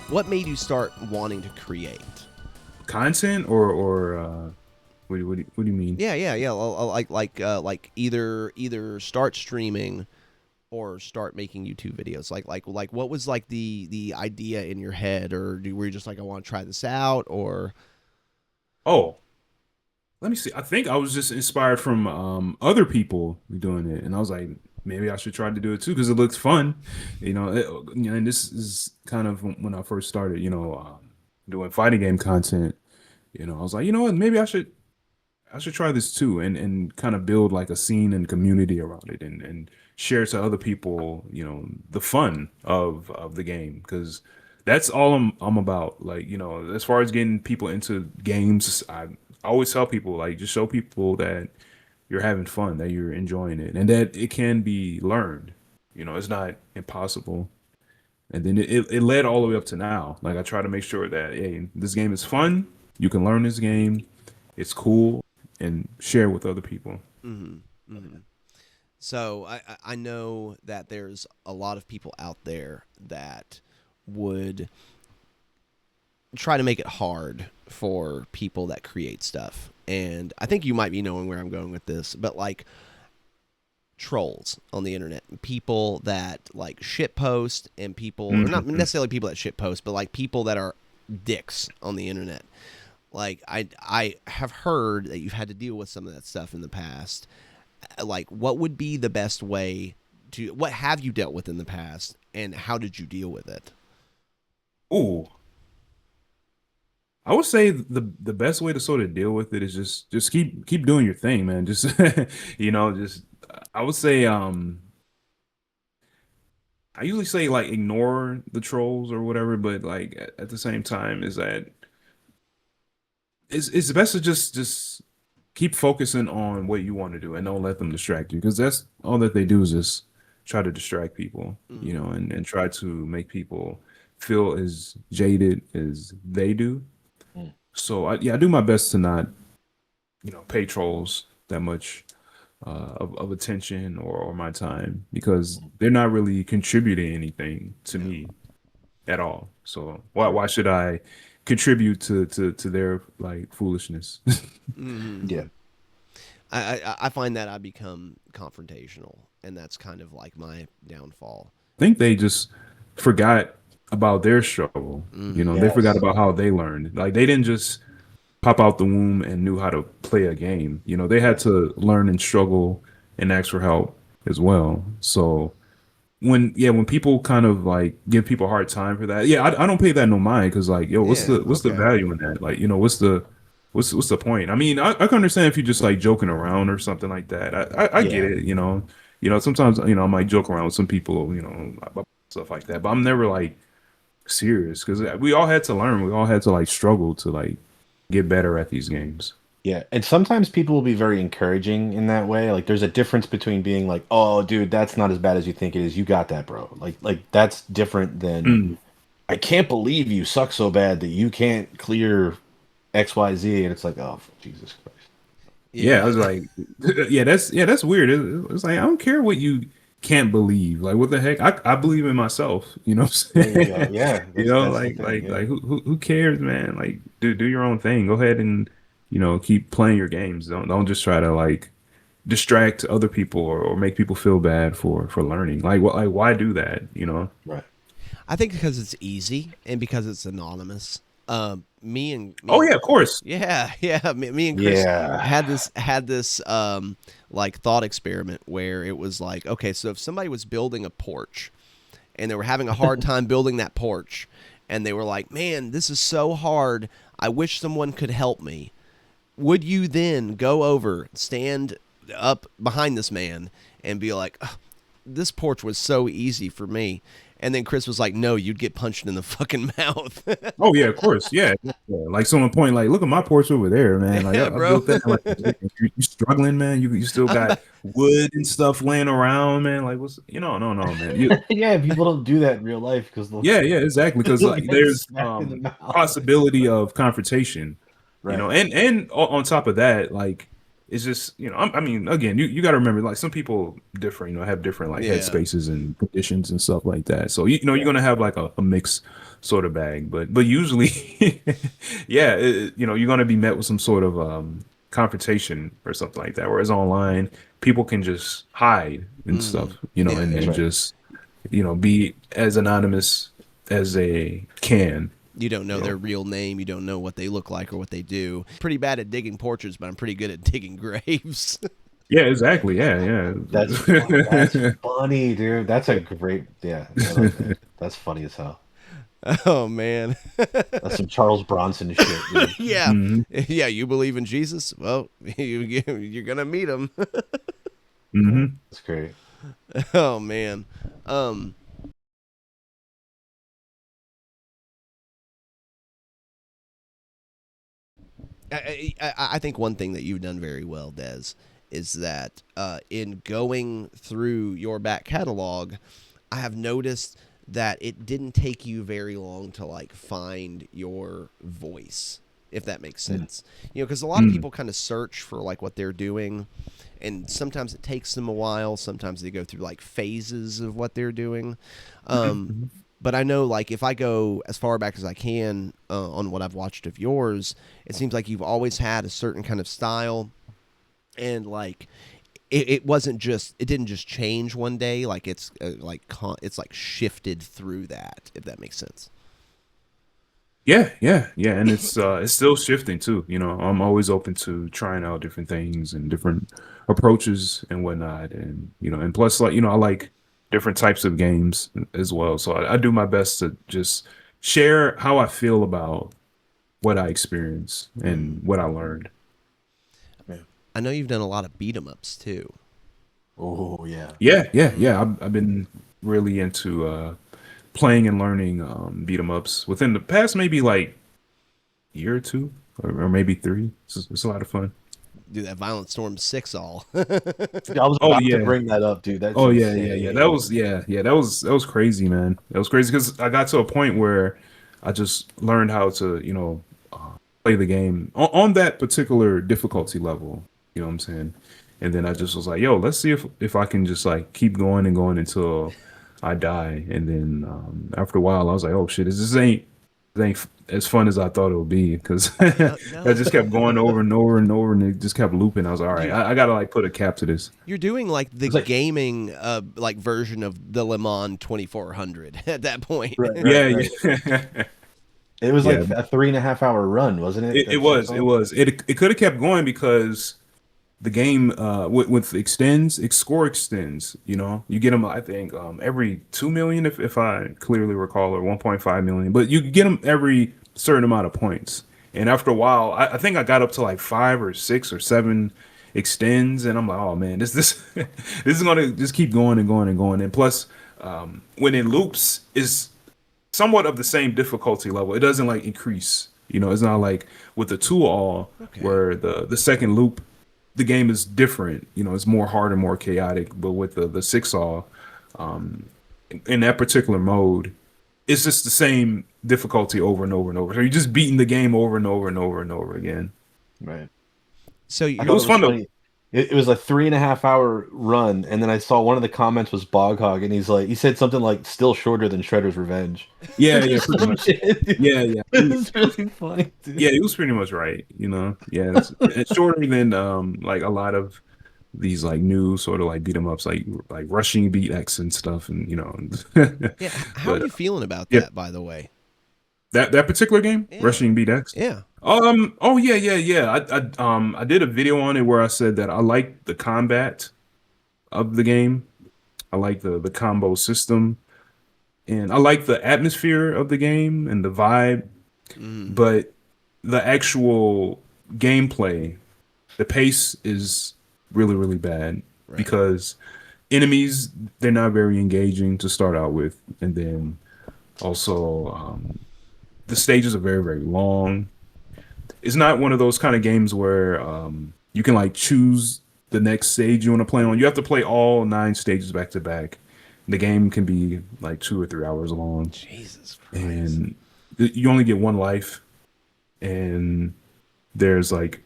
What made you start wanting to create? Content or what do you mean? Yeah. Like either start streaming or start making YouTube videos. Like what was like the idea in your head, or were you just like, I want to try this out, or? Oh, let me see. I think I was just inspired from other people doing it, and I was like, maybe I should try to do it too because it looks fun, And this is kind of when I first started, doing fighting game content. I was like, you know what, maybe I should try this too, and kind of build like a scene and community around it, and share to other people, the fun of the game, because that's all I'm about. Like, as far as getting people into games, I always tell people, like, just show people that you're having fun, that you're enjoying it, and that it can be learned. It's not impossible. And then it led all the way up to now. Like, I try to make sure that, hey, this game is fun. You can learn this game. It's cool, and share with other people. Mm-hmm. Mm-hmm. So I know that there's a lot of people out there that would try to make it hard for people that create stuff. And I think you might be knowing where I'm going with this, but like trolls on the internet, people that like shit post, and people, or not necessarily people that shit post, but like people that are dicks on the internet. Like I have heard that you've had to deal with some of that stuff in the past. Like, what would be the best way to? What have you dealt with in the past, and how did you deal with it? Ooh, I would say the best way to sort of deal with it is just keep doing your thing, man. Just just I would say I usually say like ignore the trolls or whatever, but like at the same time is that it's best to just keep focusing on what you want to do and don't let them distract you, because that's all that they do is just try to distract people, and try to make people feel as jaded as they do. So I do my best to not, pay trolls that much of attention or my time, because they're not really contributing anything to me at all. So why should I contribute to their like foolishness? Yeah. I find that I become confrontational, and that's kind of like my downfall. I think they just forgot about their struggle. They forgot Yes. about how they learned. Like they didn't just pop out the womb and knew how to play a game. They had to learn and struggle and ask for help as well. So when people kind of like give people a hard time for that, I don't pay that no mind, because like, yo, what's the Okay. value in that? Like, what's the point? I mean, I can understand if you're just like joking around or something like that. I get Yeah. it. Sometimes I might joke around with some people, about stuff like that, but I'm never like serious, because we all had to learn. We all had to like struggle to like get better at these games. Yeah, and sometimes people will be very encouraging in that way. Like, there's a difference between being like, "Oh, dude, that's not as bad as you think it is. You got that, bro." Like that's different than, Mm. "I can't believe you suck so bad that you can't clear XYZ." And it's like, "Oh, Jesus Christ." Yeah, I Yeah. was like, that's weird. It's like I don't care what you can't believe. Like, what the heck? I believe in myself. You know what I'm There you go. saying? Yeah, that's the Like thing. Yeah. who cares, man? Like, do your own thing. Go ahead and keep playing your games. Don't just try to like distract other people, or make people feel bad for learning. Like, what? Like, why do that? Right. I think because it's easy and because it's anonymous. Oh Me and yeah, of course. yeah. Me and Chris Yeah. had this like thought experiment where it was like, okay, so if somebody was building a porch and they were having a hard time building that porch, and they were like, "Man, this is so hard. I wish someone could help me." Would you then go over, stand up behind this man, and be like, "Ugh, this porch was so easy for me"? And then Chris was like, "No, you'd get punched in the fucking mouth." Oh yeah, of course. Yeah, yeah. Like someone point, like, look at my porch over there, man. Like Yeah, I bro. built that. Like you struggling, man. You still I'm got about, wood and stuff laying around, man. Like what's no, man. Yeah, people don't do that in real life because Yeah, exactly. Because they'll like get there's smacked in the mouth. possibility of confrontation, Right. and on top of that, like it's just I mean, again, you got to remember, like some people differ, have different like yeah. headspaces and conditions and stuff like that. So you're Yeah. gonna have like a mix sort of bag, but usually, yeah, you're gonna be met with some sort of confrontation or something like that. Whereas online, people can just hide and stuff, Yeah, and That's then right. just be as anonymous as they can. you don't know their real name. You don't know what they look like or what they do. Pretty bad at digging porches, but I'm pretty good at digging graves. Yeah, exactly. Yeah, That's yeah. funny, dude. That's a great, yeah. I like that. That's funny as hell. Oh man. That's some Charles Bronson shit, dude. Yeah. Hmm. Yeah, you believe in Jesus? Well, you're going to meet him. Hmm. That's great. Oh man. Um I think one thing that you've done very well, Des, is that in going through your back catalog, I have noticed that it didn't take you very long to like find your voice, if that makes Mm. sense. Because a lot of people kind of search for like what they're doing, and sometimes it takes them a while. Sometimes they go through like phases of what they're doing. Um, but I know, like, if I go as far back as I can on what I've watched of yours, it seems like you've always had a certain kind of style, and like it wasn't just it didn't just change one day. Like it's it's like shifted through that. If that makes sense. Yeah, and it's still shifting too. You know, I'm always open to trying out different things and different approaches and whatnot, and you know, and plus, like I like different types of games as well. So I do my best to just share how I feel about what I experienced and what I learned. Yeah. I know you've done a lot of beat 'em ups too. Oh yeah. Yeah. I've been really into playing and learning beat 'em ups within the past maybe like year or two or maybe three. It's a lot of fun. Do that Violent Storm 6 all. I was Oh about to yeah. bring that up, dude. That's Oh yeah. That insane. was that was crazy, man. That was crazy because I got to a point where I just learned how to play the game on that particular difficulty level. You know what I'm saying? And then I just was like, yo, let's see if I can just like keep going and going until I die. And then after a while, I was like, oh shit, this ain't as fun as I thought it would be because No, I just kept going over and over and over, and it just kept looping. I was like, all right, you I gotta like put a cap to this. you're doing like the It's like gaming like version of the Le Mans 2400 at that point. right, Yeah, right, right. yeah. It was like Yeah, a 3.5 hour run, wasn't it? it That was. six It was. It could have kept going because the game with extends, its score extends. You know, you get them. I think every 2 million, if I clearly recall, or 1.5 million. But you get them every certain amount of points. And after a while, I think I got up to like 5 or 6 or 7 extends, and I'm like, oh man, this this is gonna just keep going and going and going. And plus, when it loops, is somewhat of the same difficulty level. It doesn't like increase. You know, it's not like with the 2 all Okay. where the second loop, the game is different. You know, it's more hard and more chaotic. But with the 6 all, in that particular mode, it's just the same difficulty over and over and over. So you're just beating the game over and over and over and over again. Right. So I It you're thought was it was fun though. funny. It was a 3.5 hour run, and then I saw one of the comments was Bog Hog, and he said something like "still shorter than Shredder's Revenge." Yeah, pretty Some much. shit, dude. Yeah. It was really funny, dude. Yeah, it was pretty much right. You know, yeah, it's shorter than like a lot of these like new sort of like beat 'em ups, like rushing beat X and stuff, and yeah. How are but you feeling about yeah, that? By the way. that particular game, Yeah. rushing beat X. Yeah. Oh yeah. I did a video on it where I said that I like the combat of the game. I like the combo system, and I like the atmosphere of the game and the vibe. Mm, But the actual gameplay, the pace is really, really bad right. because enemies, they're not very engaging to start out with. And then also, the stages are very, very long. It's not one of those kind of games where you can like choose the next stage you want to play on. You have to play all 9 stages back to back. The game can be like 2 or 3 hours long, Jesus Christ. and you only get one life. And there's like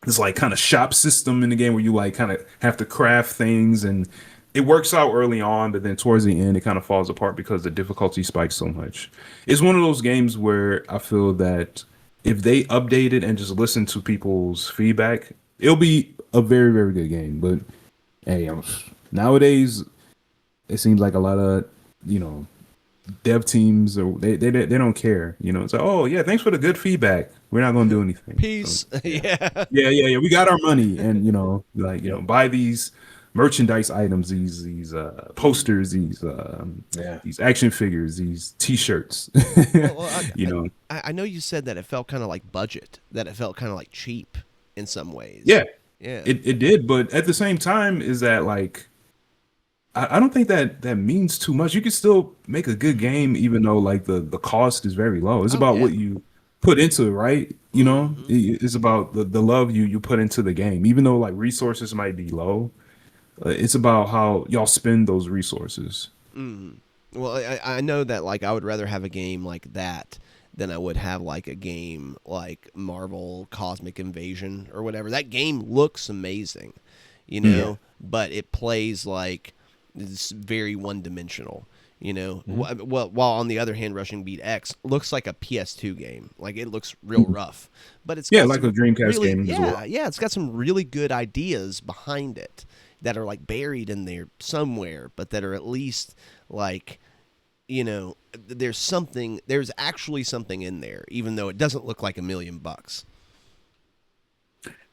this like kind of shop system in the game where you like kind of have to craft things, and it works out early on, but then towards the end it kind of falls apart because the difficulty spikes so much. It's one of those games where I feel that if they update it and just listen to people's feedback, it'll be a very, very good game. But hey, nowadays it seems like a lot of you know dev teams, or they don't care. You know, it's like, oh yeah, thanks for the good feedback. We're not going to do anything. Peace. So, Yeah. yeah. We got our money, and like buy these merchandise items, these posters, Yeah. these action figures, these T-shirts. Well, you know, I know you said that it felt kind of like budget, that it felt kind of like cheap in some ways. yeah, Yeah. it did, but at the same time, is that like I don't think that means too much. You can still make a good game even though like the cost is very low. It's Oh about yeah. what you put into it, right? You know, Mhm. it's about the love you put into the game. Even though like resources might be low, it's about how y'all spend those resources. Mm. Well, I know that like I would rather have a game like that than I would have like a game like Marvel Cosmic Invasion or whatever. That game looks amazing, you know, but it plays like it's very one dimensional. You know, Hmm. well, while on the other hand, Rushing Beat X looks like a PS2 game. Like it looks real rough, but it's Yeah, got like a some Dreamcast really, game as well. yeah, it's got some really good ideas behind it that are like buried in there somewhere, but that are at least like, there's actually something in there, even though it doesn't look like $1 million.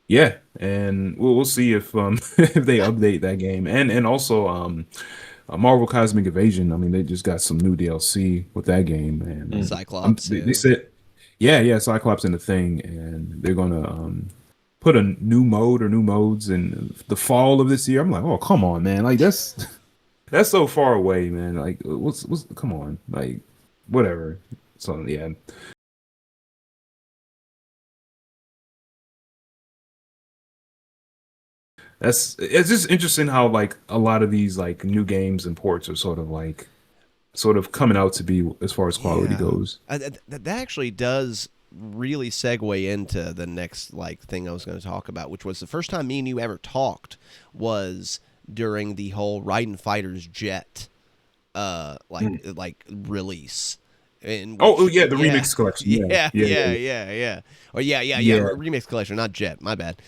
Yeah, and we'll see if if they update that game, and also Marvel Cosmic Invasion. I mean, they just got some new DLC with that game, and Mm. Cyclops, they said, yeah, Cyclops in the thing, and they're gonna put a new mode or new modes in the fall of this year. I'm like, oh, come on, man, like that's that's so far away, man. Like, what's come on, like whatever. So yeah, that's it's just interesting how like a lot of these like new games and ports are sort of coming out to be as far as quality yeah, goes. that actually does really segue into the next like thing I was going to talk about, which was the first time me and you ever talked was during the whole Raiden Fighters Jet Mm. like release, in Oh which yeah, the yeah remix collection. Yeah, yeah yeah, yeah yeah, yeah yeah or yeah yeah. remix collection, not Jet, my bad.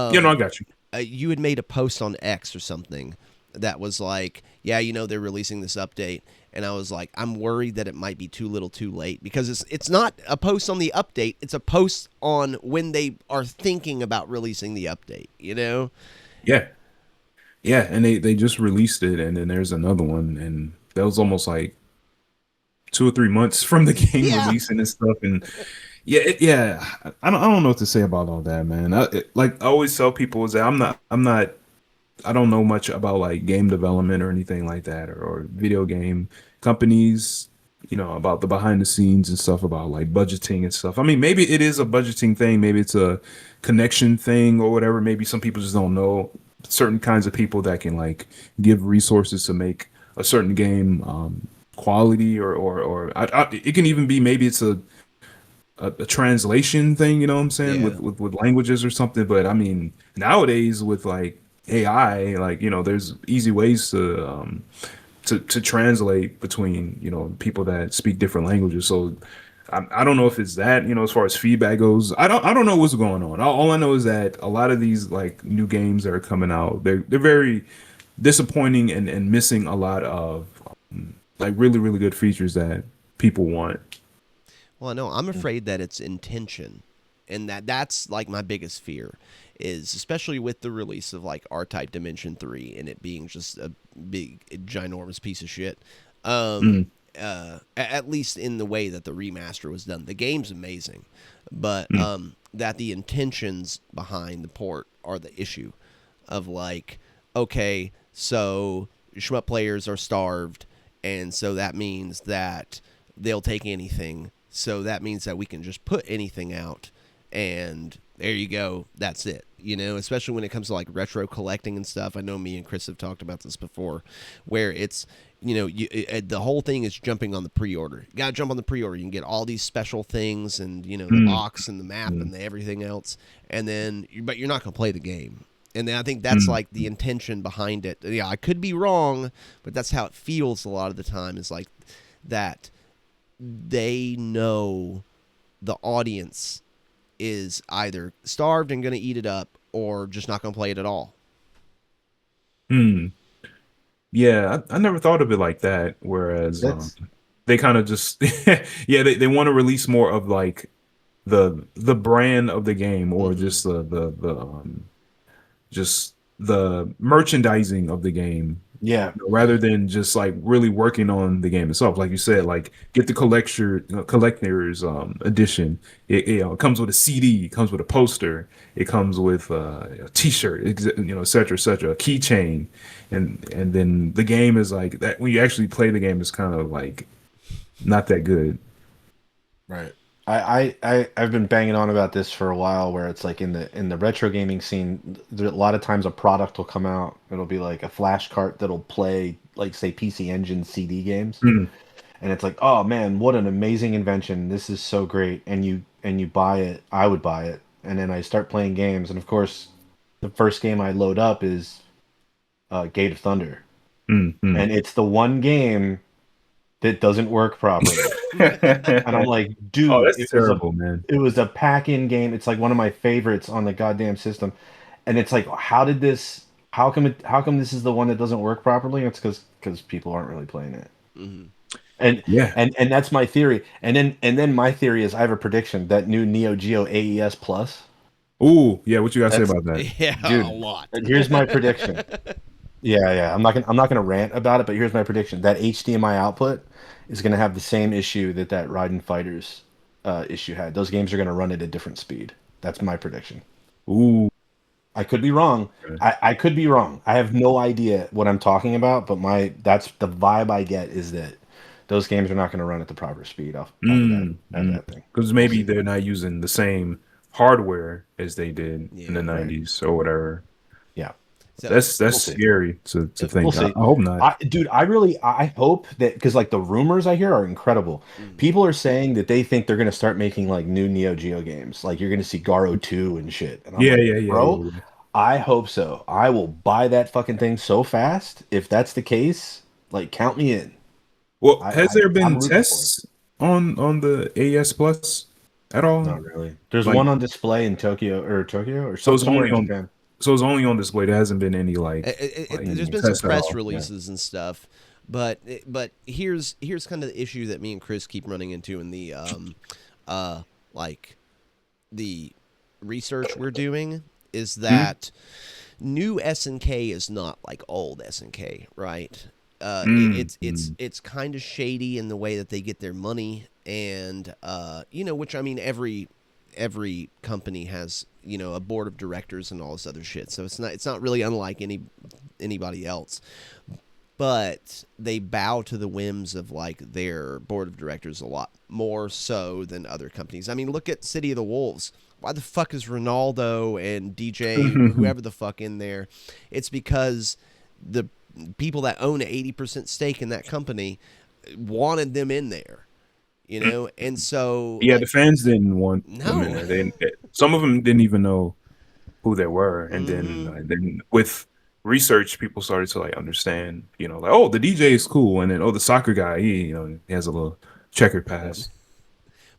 Yeah, no, I um got you. you had made a post on X or something that was like, yeah, they're releasing this update, and I was like, I'm worried that it might be too little, too late, because it's not a post on the update; it's a post on when they are thinking about releasing the update. Yeah, yeah, and they just released it, and then there's another one, and that was almost like 2 or 3 months from the game Yeah, releasing and stuff, and yeah, yeah. I don't know what to say about all that, man. Like I always tell people is that I don't know much about like game development or anything like that, or video game companies, about the behind the scenes and stuff about like budgeting and stuff. I mean, maybe it is a budgeting thing, maybe it's a connection thing or whatever. Maybe some people just don't know certain kinds of people that can like give resources to make a certain game quality, or it can even be maybe it's a translation thing, you know what I'm saying, yeah. with languages or something. But I mean, nowadays with like AI, like there's easy ways to translate between people that speak different languages. So I don't know if it's that, as far as feedback goes. I don't know what's going on. All I know is that a lot of these like new games that are coming out, they're very disappointing and missing a lot of like really really good features that people want. Well, no, I'm afraid that it's intention, and that's like my biggest fear, is especially with the release of like R-Type Dimension 3 and it being just a big ginormous piece of shit. Um, Mm, at least in the way that the remaster was done, the game's amazing, but mm, that the intentions behind the port are the issue. Of like, okay, so shmup players are starved, and so that means that they'll take anything. So that means that we can just put anything out, and there you go. That's it. Especially when it comes to like retro collecting and stuff. I know me and Chris have talked about this before, where it's the whole thing is jumping on the pre-order. You gotta jump on the pre-order. You can get all these special things, and the mm, box and the map mm, and everything else, and then but you're not gonna play the game. And then I think that's mm. like the intention behind it. Yeah, I could be wrong, but that's how it feels a lot of the time. Is like that they know the audience is either starved and going to eat it up, or just not going to play it at all. Mm. Yeah, I never thought of it like that. Whereas That's they kind of just yeah, they want to release more of like the brand of the game, or Mm-hmm. just just the merchandising of the game, yeah. rather than just like really working on the game itself. Like you said, like get the collector's edition. It comes with a CD, it comes with a poster, it comes with a T-shirt, et cetera, et cetera, a keychain, and then the game is like that. When you actually play the game, it's kind of like not that good. Right. I've been banging on about this for a while, where it's like in the retro gaming scene, there, a lot of times a product will come out. It'll be like a flash cart that'll play like say PC Engine CD games, Mm, and it's like, oh man, what an amazing invention! This is so great, and you buy it. I would buy it, and then I start playing games, and of course, the first game I load up is Gate of Thunder, mm, mm, and it's the one game. that doesn't work properly. And I'm like, Oh, dude, that's terrible, man. it was a pack-in game. It's like one of my favorites on the goddamn system. And it's like, how come this is the one that doesn't work properly? It's because people aren't really playing it. Mm-hmm. And Yeah. and that's my theory. And then my theory is I have a prediction that new Neo Geo AES Plus. Ooh, yeah. What you gotta say That's about that? Yeah, a dude. lot. Here's my prediction. Yeah. I'm not gonna rant about it, but here's my prediction. That HDMI output is gonna have the same issue that Raiden Fighters issue had. Those games are gonna run at a different speed. That's my prediction. Ooh. I could be wrong. Okay. I could be wrong. I have no idea what I'm talking about, but that's the vibe I get is that those games are not going to run at the proper speed out of that thing. Because We'll maybe see. they're not using the same hardware as they did in the Yeah. Right. 90s or whatever. Yeah. So That's We'll see. scary to We'll think. I see. hope not. Dude, I hope that because like the rumors I hear are incredible. mm, People are saying that they think they're going to start making like new Neo Geo games. Like you're going to see Garo 2 and shit. And I'm Yeah, like, yeah, yeah, bro, yeah, yeah. I hope so. I will buy that fucking thing so fast. If that's the case, like count me in. Well, has there I'm been rooting for it. tests on the AS Plus at all? Not really. There's Like, one on display in Tokyo or so it's somewhere only in on Japan. so it's only on display. There hasn't been any there's been some tests at press all. Yeah. releases and stuff, but here's kind of the issue that me and Chris keep running into in the like the research we're doing is that new SNK is not like old SNK, right? It's kind of shady in the way that they get their money, and which I mean every company has a board of directors and all this other shit, so it's not really unlike anybody else, but they bow to the whims of like their board of directors a lot more so than other companies. I mean, look at City of the Wolves. Why the fuck is Ronaldo and DJ whoever the fuck in there? It's because the people that own an 80% stake in that company wanted them in there, and so Yeah, the fans didn't want them in no. there. Some of them didn't even know who they were, and Mm-hmm. then with research, people started to like understand. Like, oh, the DJ is cool, and then oh, the soccer guy, he has a little checkered past.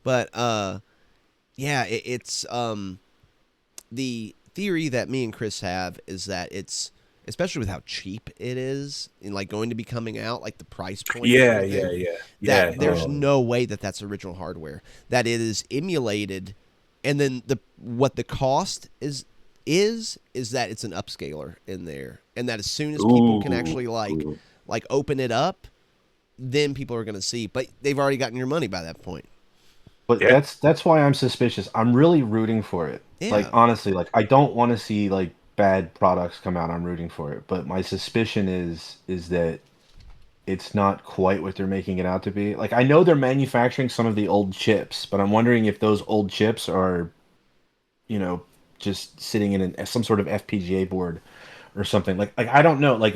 But yeah, it's the theory that me and Chris have is that it's, especially with how cheap it is and like going to be coming out, like the price point and Yeah, everything, yeah, yeah, that yeah. there's no way that that's original hardware, that it is emulated, and then what the cost is that it's an upscaler in there, and that as soon as people can actually Ooh. like open it up, then people are going to see, but they've already gotten your money by that point. But Yeah. that's why I'm suspicious. I'm really rooting for it. Like Yeah. honestly, like I don't want to see like bad products come out. I'm rooting for it. But my suspicion is that it's not quite what they're making it out to be. Like I know they're manufacturing some of the old chips, but I'm wondering if those old chips are, you know, just sitting in some sort of FPGA board or something. Like I don't know. Like,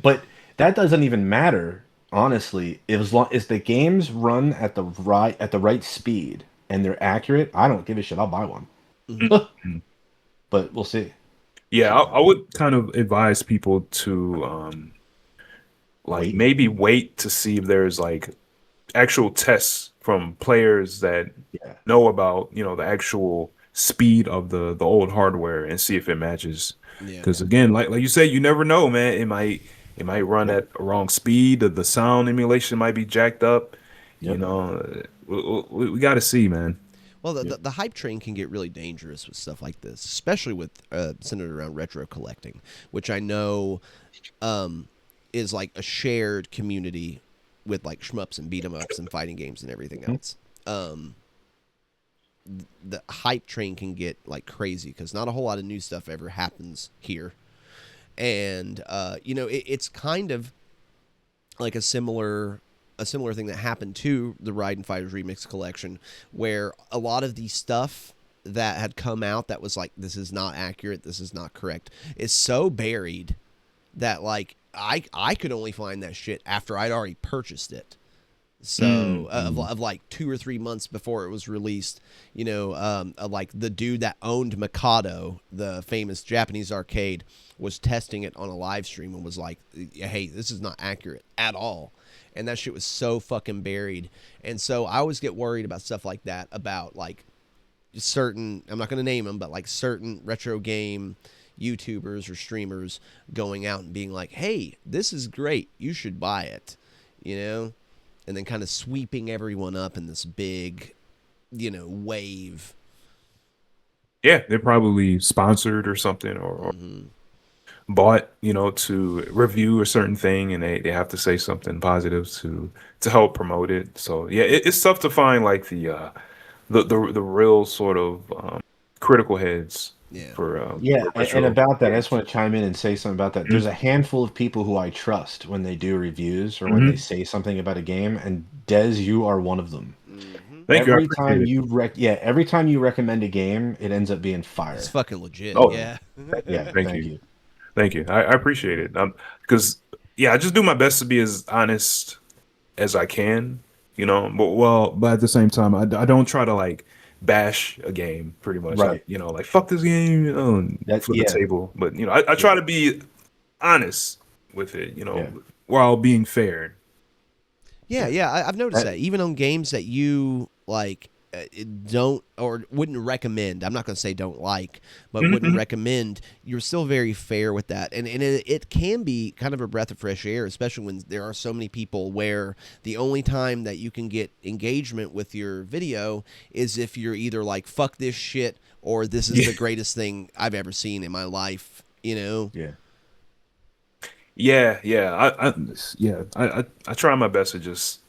but that doesn't even matter. Honestly, as long as the games run at the right speed and they're accurate, I don't give a shit. I'll buy one. Mhm. But we'll see. Yeah, I would kind of advise people to like Wait. maybe wait to see if there's like actual tests from players that Yeah. know about, the actual speed of the old hardware and see if it matches. Yeah. Because again, like you said, you never know, man. It might run Yep. at a wrong speed. The sound emulation might be jacked up. You Yep. know, we got to see, man. Well, Yep. the hype train can get really dangerous with stuff like this, especially with centered around retro collecting, which I know is like a shared community with like shmups and beat 'em ups and fighting games and everything else. The hype train can get like crazy because not a whole lot of new stuff ever happens here, and it's kind of like a similar thing that happened to the Raiden Fighters Remix collection, where a lot of the stuff that had come out that was like, this is not accurate, this is not correct, is so buried that like I could only find that shit after I'd already purchased it. So Mm. of like 2 or 3 months before it was released, like the dude that owned Mikado, the famous Japanese arcade, was testing it on a live stream and was like, "Hey, this is not accurate at all," and that shit was so fucking buried. And so I always get worried about stuff like that, about like certain, I'm not going to name them, but like certain retro game YouTubers or streamers going out and being like, "Hey, this is great. You should buy it." You know? And then kind of sweeping everyone up in this big, wave. Yeah, they're probably sponsored or something, or bought, to review a certain thing, and they have to say something positive to help promote it. So yeah, it's tough to find like the real sort of critical heads Yeah. Yeah, for and retro about that, I games. just want to chime in and say something about that. Mhm. There's a handful of people who I trust when they do reviews or when they Mhm. say something about a game, and Des, you are one of them. Mm-hmm. Thank you, I appreciate it. Every time you recommend a game, it ends up being It's fire. fucking legit. Oh, Yeah. Yeah, thank thank you. you. Thank you. I appreciate it. Because yeah, I just do my best to be as honest as I can, but at the same time, I don't try to like bash a game pretty much. Right. Like fuck this game, and That flip the yeah, table. But I yeah, try to be honest with it, yeah. while being fair. Yeah, Yeah. yeah, I've noticed That that even on games that you like, don't or wouldn't recommend. I'm not going to say don't like, but wouldn't Mhm. recommend. You're still very fair with that, and it can be kind of a breath of fresh air, especially when there are so many people where the only time that you can get engagement with your video is if you're either like "fuck this shit" or "this is the greatest thing I've ever seen in my life." You know? yeah. Yeah, yeah. I try my best to just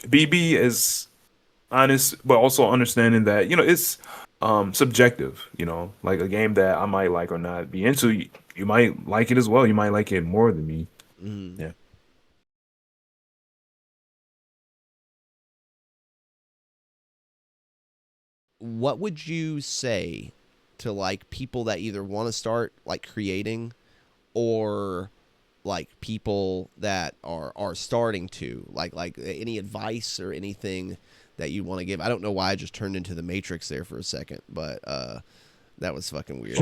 be as honest, but also understanding that it's subjective. Like a game that I might like or not be into, you might like it as well. You might like it more than me. Mm. Yeah. What would you say to like people that either want to start like creating, or like people that are starting to like any advice or anything that you want to give? I don't know why I just turned into the Matrix there for a second, but that was fucking weird.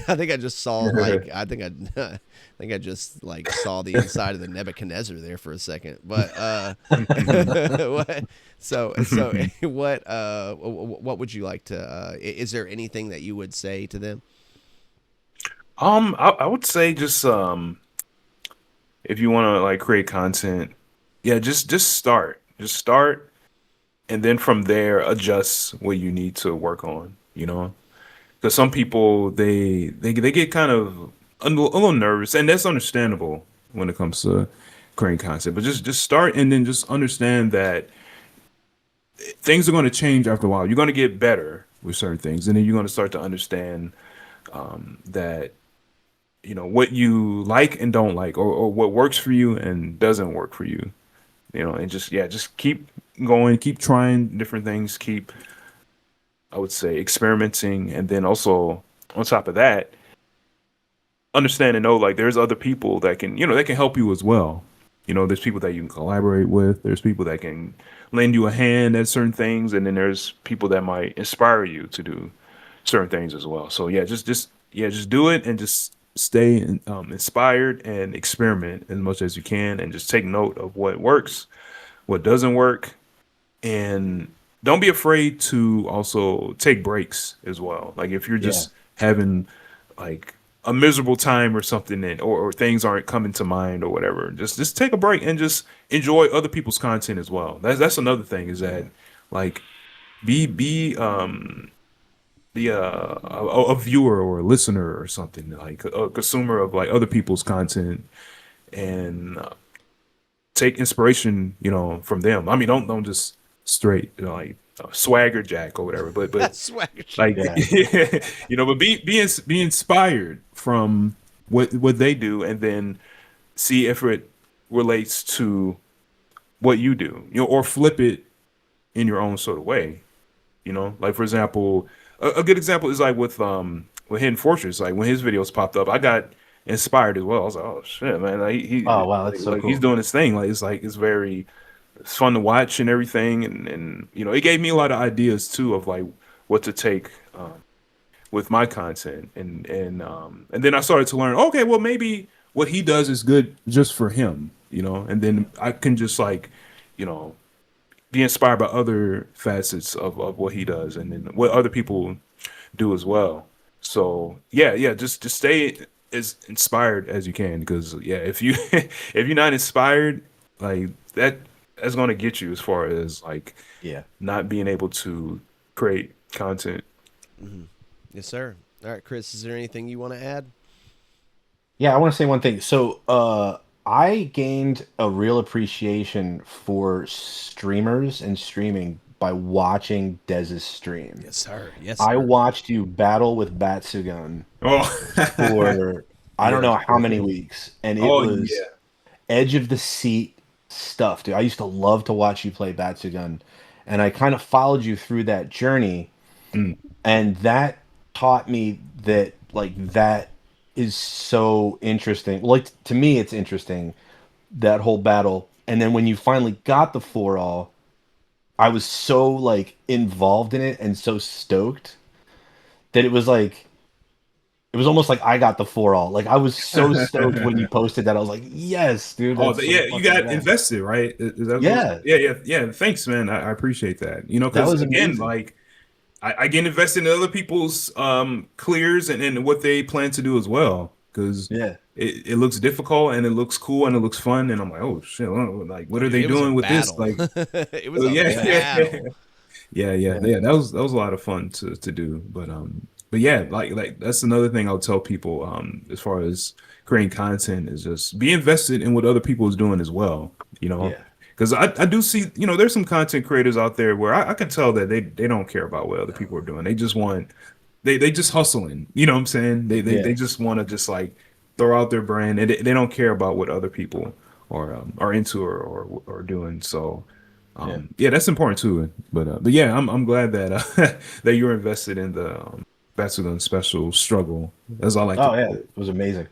I think I just saw like I think I just like saw the inside of the Nebuchadnezzar there for a second. But what, so what would you like to? Is there anything that you would say to them? I would say just if you want to like create content, yeah, just start, and then from there adjust what you need to work on. Because some people they get kind of a little nervous, and that's understandable when it comes to creating content. But just start, and then just understand that things are going to change after a while. You're going to get better with certain things, and then you're going to start to understand that what you like and don't like, or what works for you and doesn't work for you. And just keep going, keep trying different things, keep, I would say, experimenting, and then also on top of that, understand and know like there's other people that can that can help you as well. There's people that you can collaborate with. There's people that can lend you a hand at certain things, and then there's people that might inspire you to do certain things as well. So yeah, just do it, and just stay inspired and experiment as much as you can, and just take note of what works, what doesn't work, and don't be afraid to also take breaks as well. Like if you're Yeah. just having like a miserable time or something, or things aren't coming to mind or whatever, just take a break and just enjoy other people's content as well. That's another thing, is that like be a viewer or a listener or something, like a consumer of like other people's content, and take inspiration, from them. I mean, don't just straight, like swagger jack or whatever, but Swagger. like Yeah. but be inspired from what they do, and then see if it relates to what you do, or flip it in your own sort of way. Like for example, a good example is like with Hidden Fortress. Like when his videos popped up, I got inspired as well. I was like, oh shit, man, like Oh wow, that's so like he's cool. doing his thing. Like it's very, it's fun to watch and everything, and it gave me a lot of ideas too of like what to take with my content, and then I started to learn. Okay, well maybe what he does is good just for him, and then I can just like, you know, be inspired by other facets of what he does, and then what other people do as well. So yeah, just stay as inspired as you can, because yeah, if you if you're not inspired, like that's gonna get you as far as like Yeah. not being able to create content. Yes, sir. All right, Chris, is there anything you want to add? Yeah, I want to say one thing. So, I gained a real appreciation for streamers and streaming by watching Dez's stream. Yes, sir. Yes, I sir. watched you battle with Batsugun Oh, for I don't yeah. know how many weeks, and it Oh was yeah. edge of the seat stuff, dude. I used to love to watch you play Batsugun, and I kind of followed you through that journey, Mm. and that taught me that like that is so interesting. Like to me, it's interesting that whole battle, and then when you finally got the 4-all, I was so like involved in it and so stoked that it was almost like I got the 4-all. Like I was so stoked when you posted that. I was like, yes, dude, Oh, that's so yeah, you fucking got rad. invested, right? Is that what? Yeah, Yeah. Thanks, man. I appreciate that. that Because was again, amazing. like I get invested in other people's clears and what they plan to do as well. Because Yeah, it looks difficult and it looks cool and it looks fun, and I'm like, oh shit, like what Oh, are dude, they it was a doing with this? battle. Like, It was oh, a yeah, yeah, yeah. battle. yeah, Yeah. That was a lot of fun to do. But yeah, like that's another thing I'll tell people as far as creating content is just be invested in what other people is doing as well. You know, yeah, because I do see there's some content creators out there where I can tell that they don't care about what other people are doing. They just want they just hustling. You know what I'm saying? They yeah, just want to just like throw out their brand, and they don't care about what other people are into or doing. So yeah. yeah, that's important too. But yeah, I'm glad that that you're invested in the Batsugan special struggle, as I like to Oh yeah, call it it. was amazing.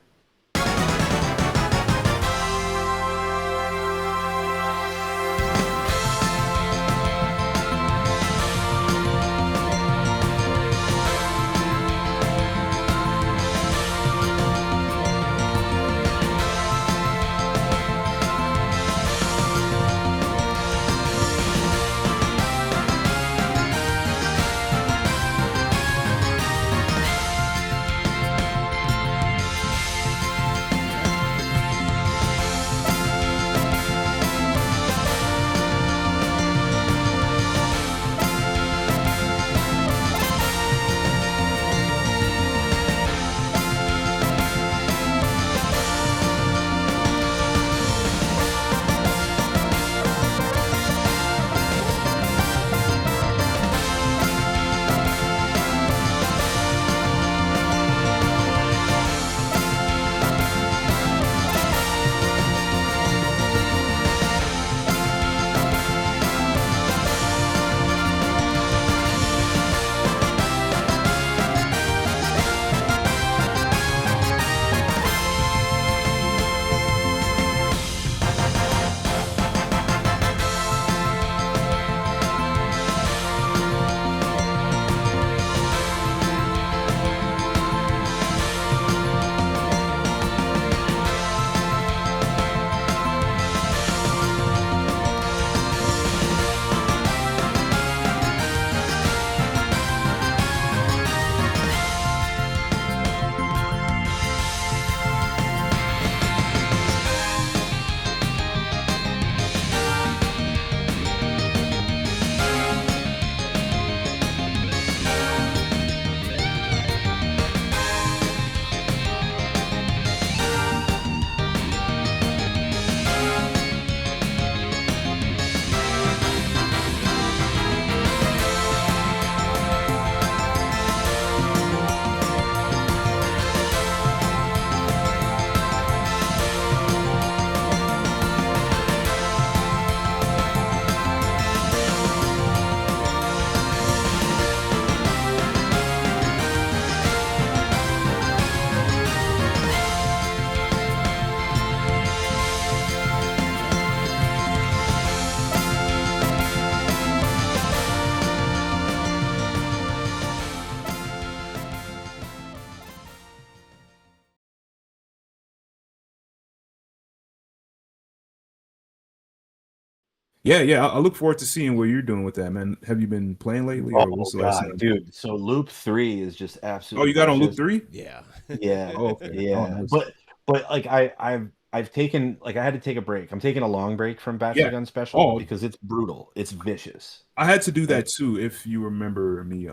Yeah. I look forward to seeing what you're doing with that, man. Have you been playing lately, or Oh what's the last god, thing? dude. So loop 3 is just Oh, absolutely you got on Loop vicious. 3? Yeah. Yeah. Oh, okay. Oh, Yeah. nice. But like I've taken like I had to take a break. I'm taking a long break from Back to the Yeah. Gun Special Oh, because it's brutal. It's vicious. I had to do And that too. If you remember me,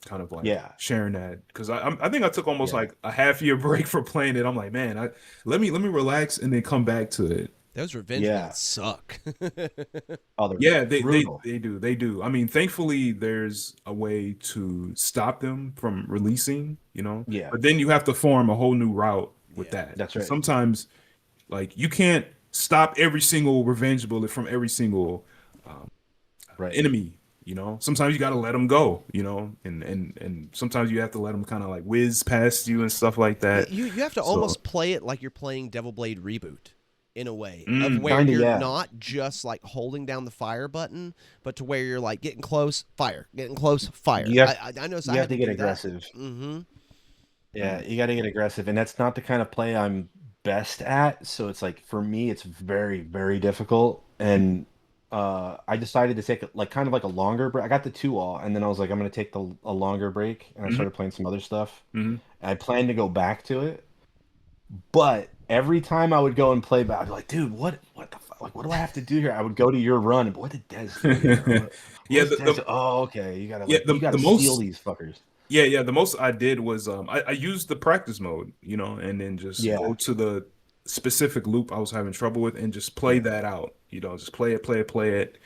kind of like yeah. sharing that because I think I took almost Yeah. like a half year break for playing it. I'm like, man, let me relax and then come back to it. Those revenge Yeah. guns suck. Oh, they're Yeah, brutal. they do. I mean, thankfully there's a way to stop them from releasing, Yeah. but then you have to form a whole new route with Yeah. that. That's And right. sometimes like you can't stop every single revenge bullet from every single Right. enemy. Sometimes you got to let them go. And sometimes you have to let them kind of like whiz past you and stuff like Yeah, that. you have to So, almost play it like you're playing Devil Blade Reboot in a way of mm, where Kinda, you're yeah. not just like holding down the fire button, but to where you're like getting close, fire, getting close, fire. You have I noticed I you have had to to get do that. aggressive. Mm-hmm. Yeah, you got to get aggressive, and that's not the kind of play I'm best at. So it's like for me, it's very, very difficult. And I decided to take like kind of like a longer break. I got the 2 all, and then I was like, I'm gonna take a longer break, and I mhm, started playing some other stuff. mhm. And I plan to go back to it, but every time I would go and play back, I'd be like, dude, what the fuck? Like, what do I have to do here? I would go to your run, and what did Des do here? What Yeah, was Des? Oh, okay, yeah, you the gotta steal most these fuckers. yeah, the most I did was I used the practice mode, and then just go Yeah, to the specific loop I was having trouble with and just play yeah, that out. Just play it,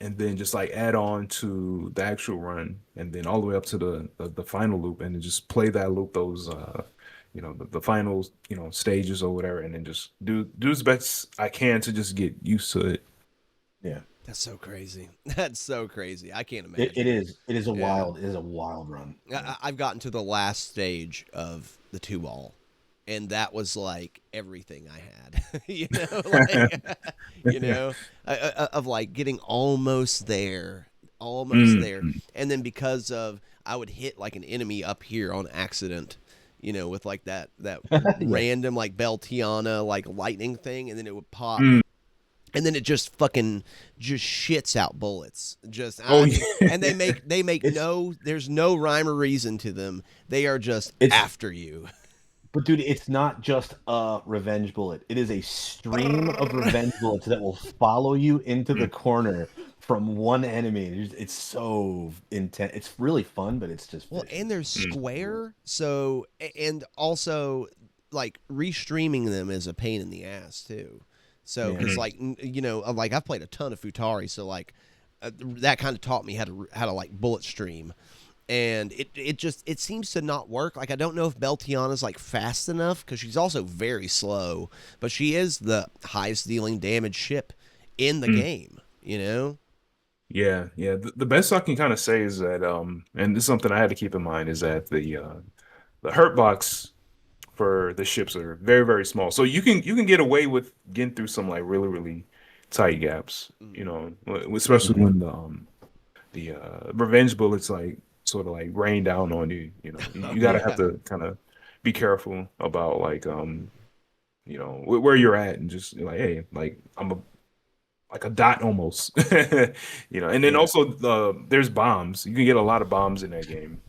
and then just like add on to the actual run, and then all the way up to the final loop, and then just play that loop, those the final stages or whatever, and then just do as best I can to just get used to it. yeah. That's so crazy. That's so crazy. I can't It imagine. is. It is a Yeah. wild. It is a wild run. Yeah. I've gotten to the last stage of the 2 all, and that was like everything I had. Like of like getting almost there, Mm. and then because of I would hit like an enemy up here on accident. With like that Yeah. random like Beltiana like lightning thing, and then it would pop, Mm. and then it just fucking just shits out bullets. Just Oh I mean, and yeah. they make It's no there's no rhyme or reason to them. They are just it's after you. but dude, it's not just a revenge bullet. It is a stream of revenge bullets that will follow you into the Mm. corner from one enemy. It's so intense. It's really fun, but it's just Well, and vicious. they're Mm. square, so and also like restreaming them is a pain in the ass too. So Yeah. because Mm. like like I've played a ton of Futari, so like that kind of taught me how to like bullet stream, and it seems to not work. Like I don't know if Beltiana's like fast enough because she's also very slow, but she is the highest dealing damage ship in the Mm. game. You know? Yeah. The best I can kind of say is that and this is something I had to keep in mind is that the hurt box for the ships are very, very small. So you can get away with getting through some like really, really tight gaps, especially Mhm. when the revenge bullets like sort of like rain down on you. You gotta have Yeah. to kind of be careful about like where you're at and just like, hey, like I'm like a dot almost. And then Yeah. also there's bombs. You can get a lot of bombs in that game.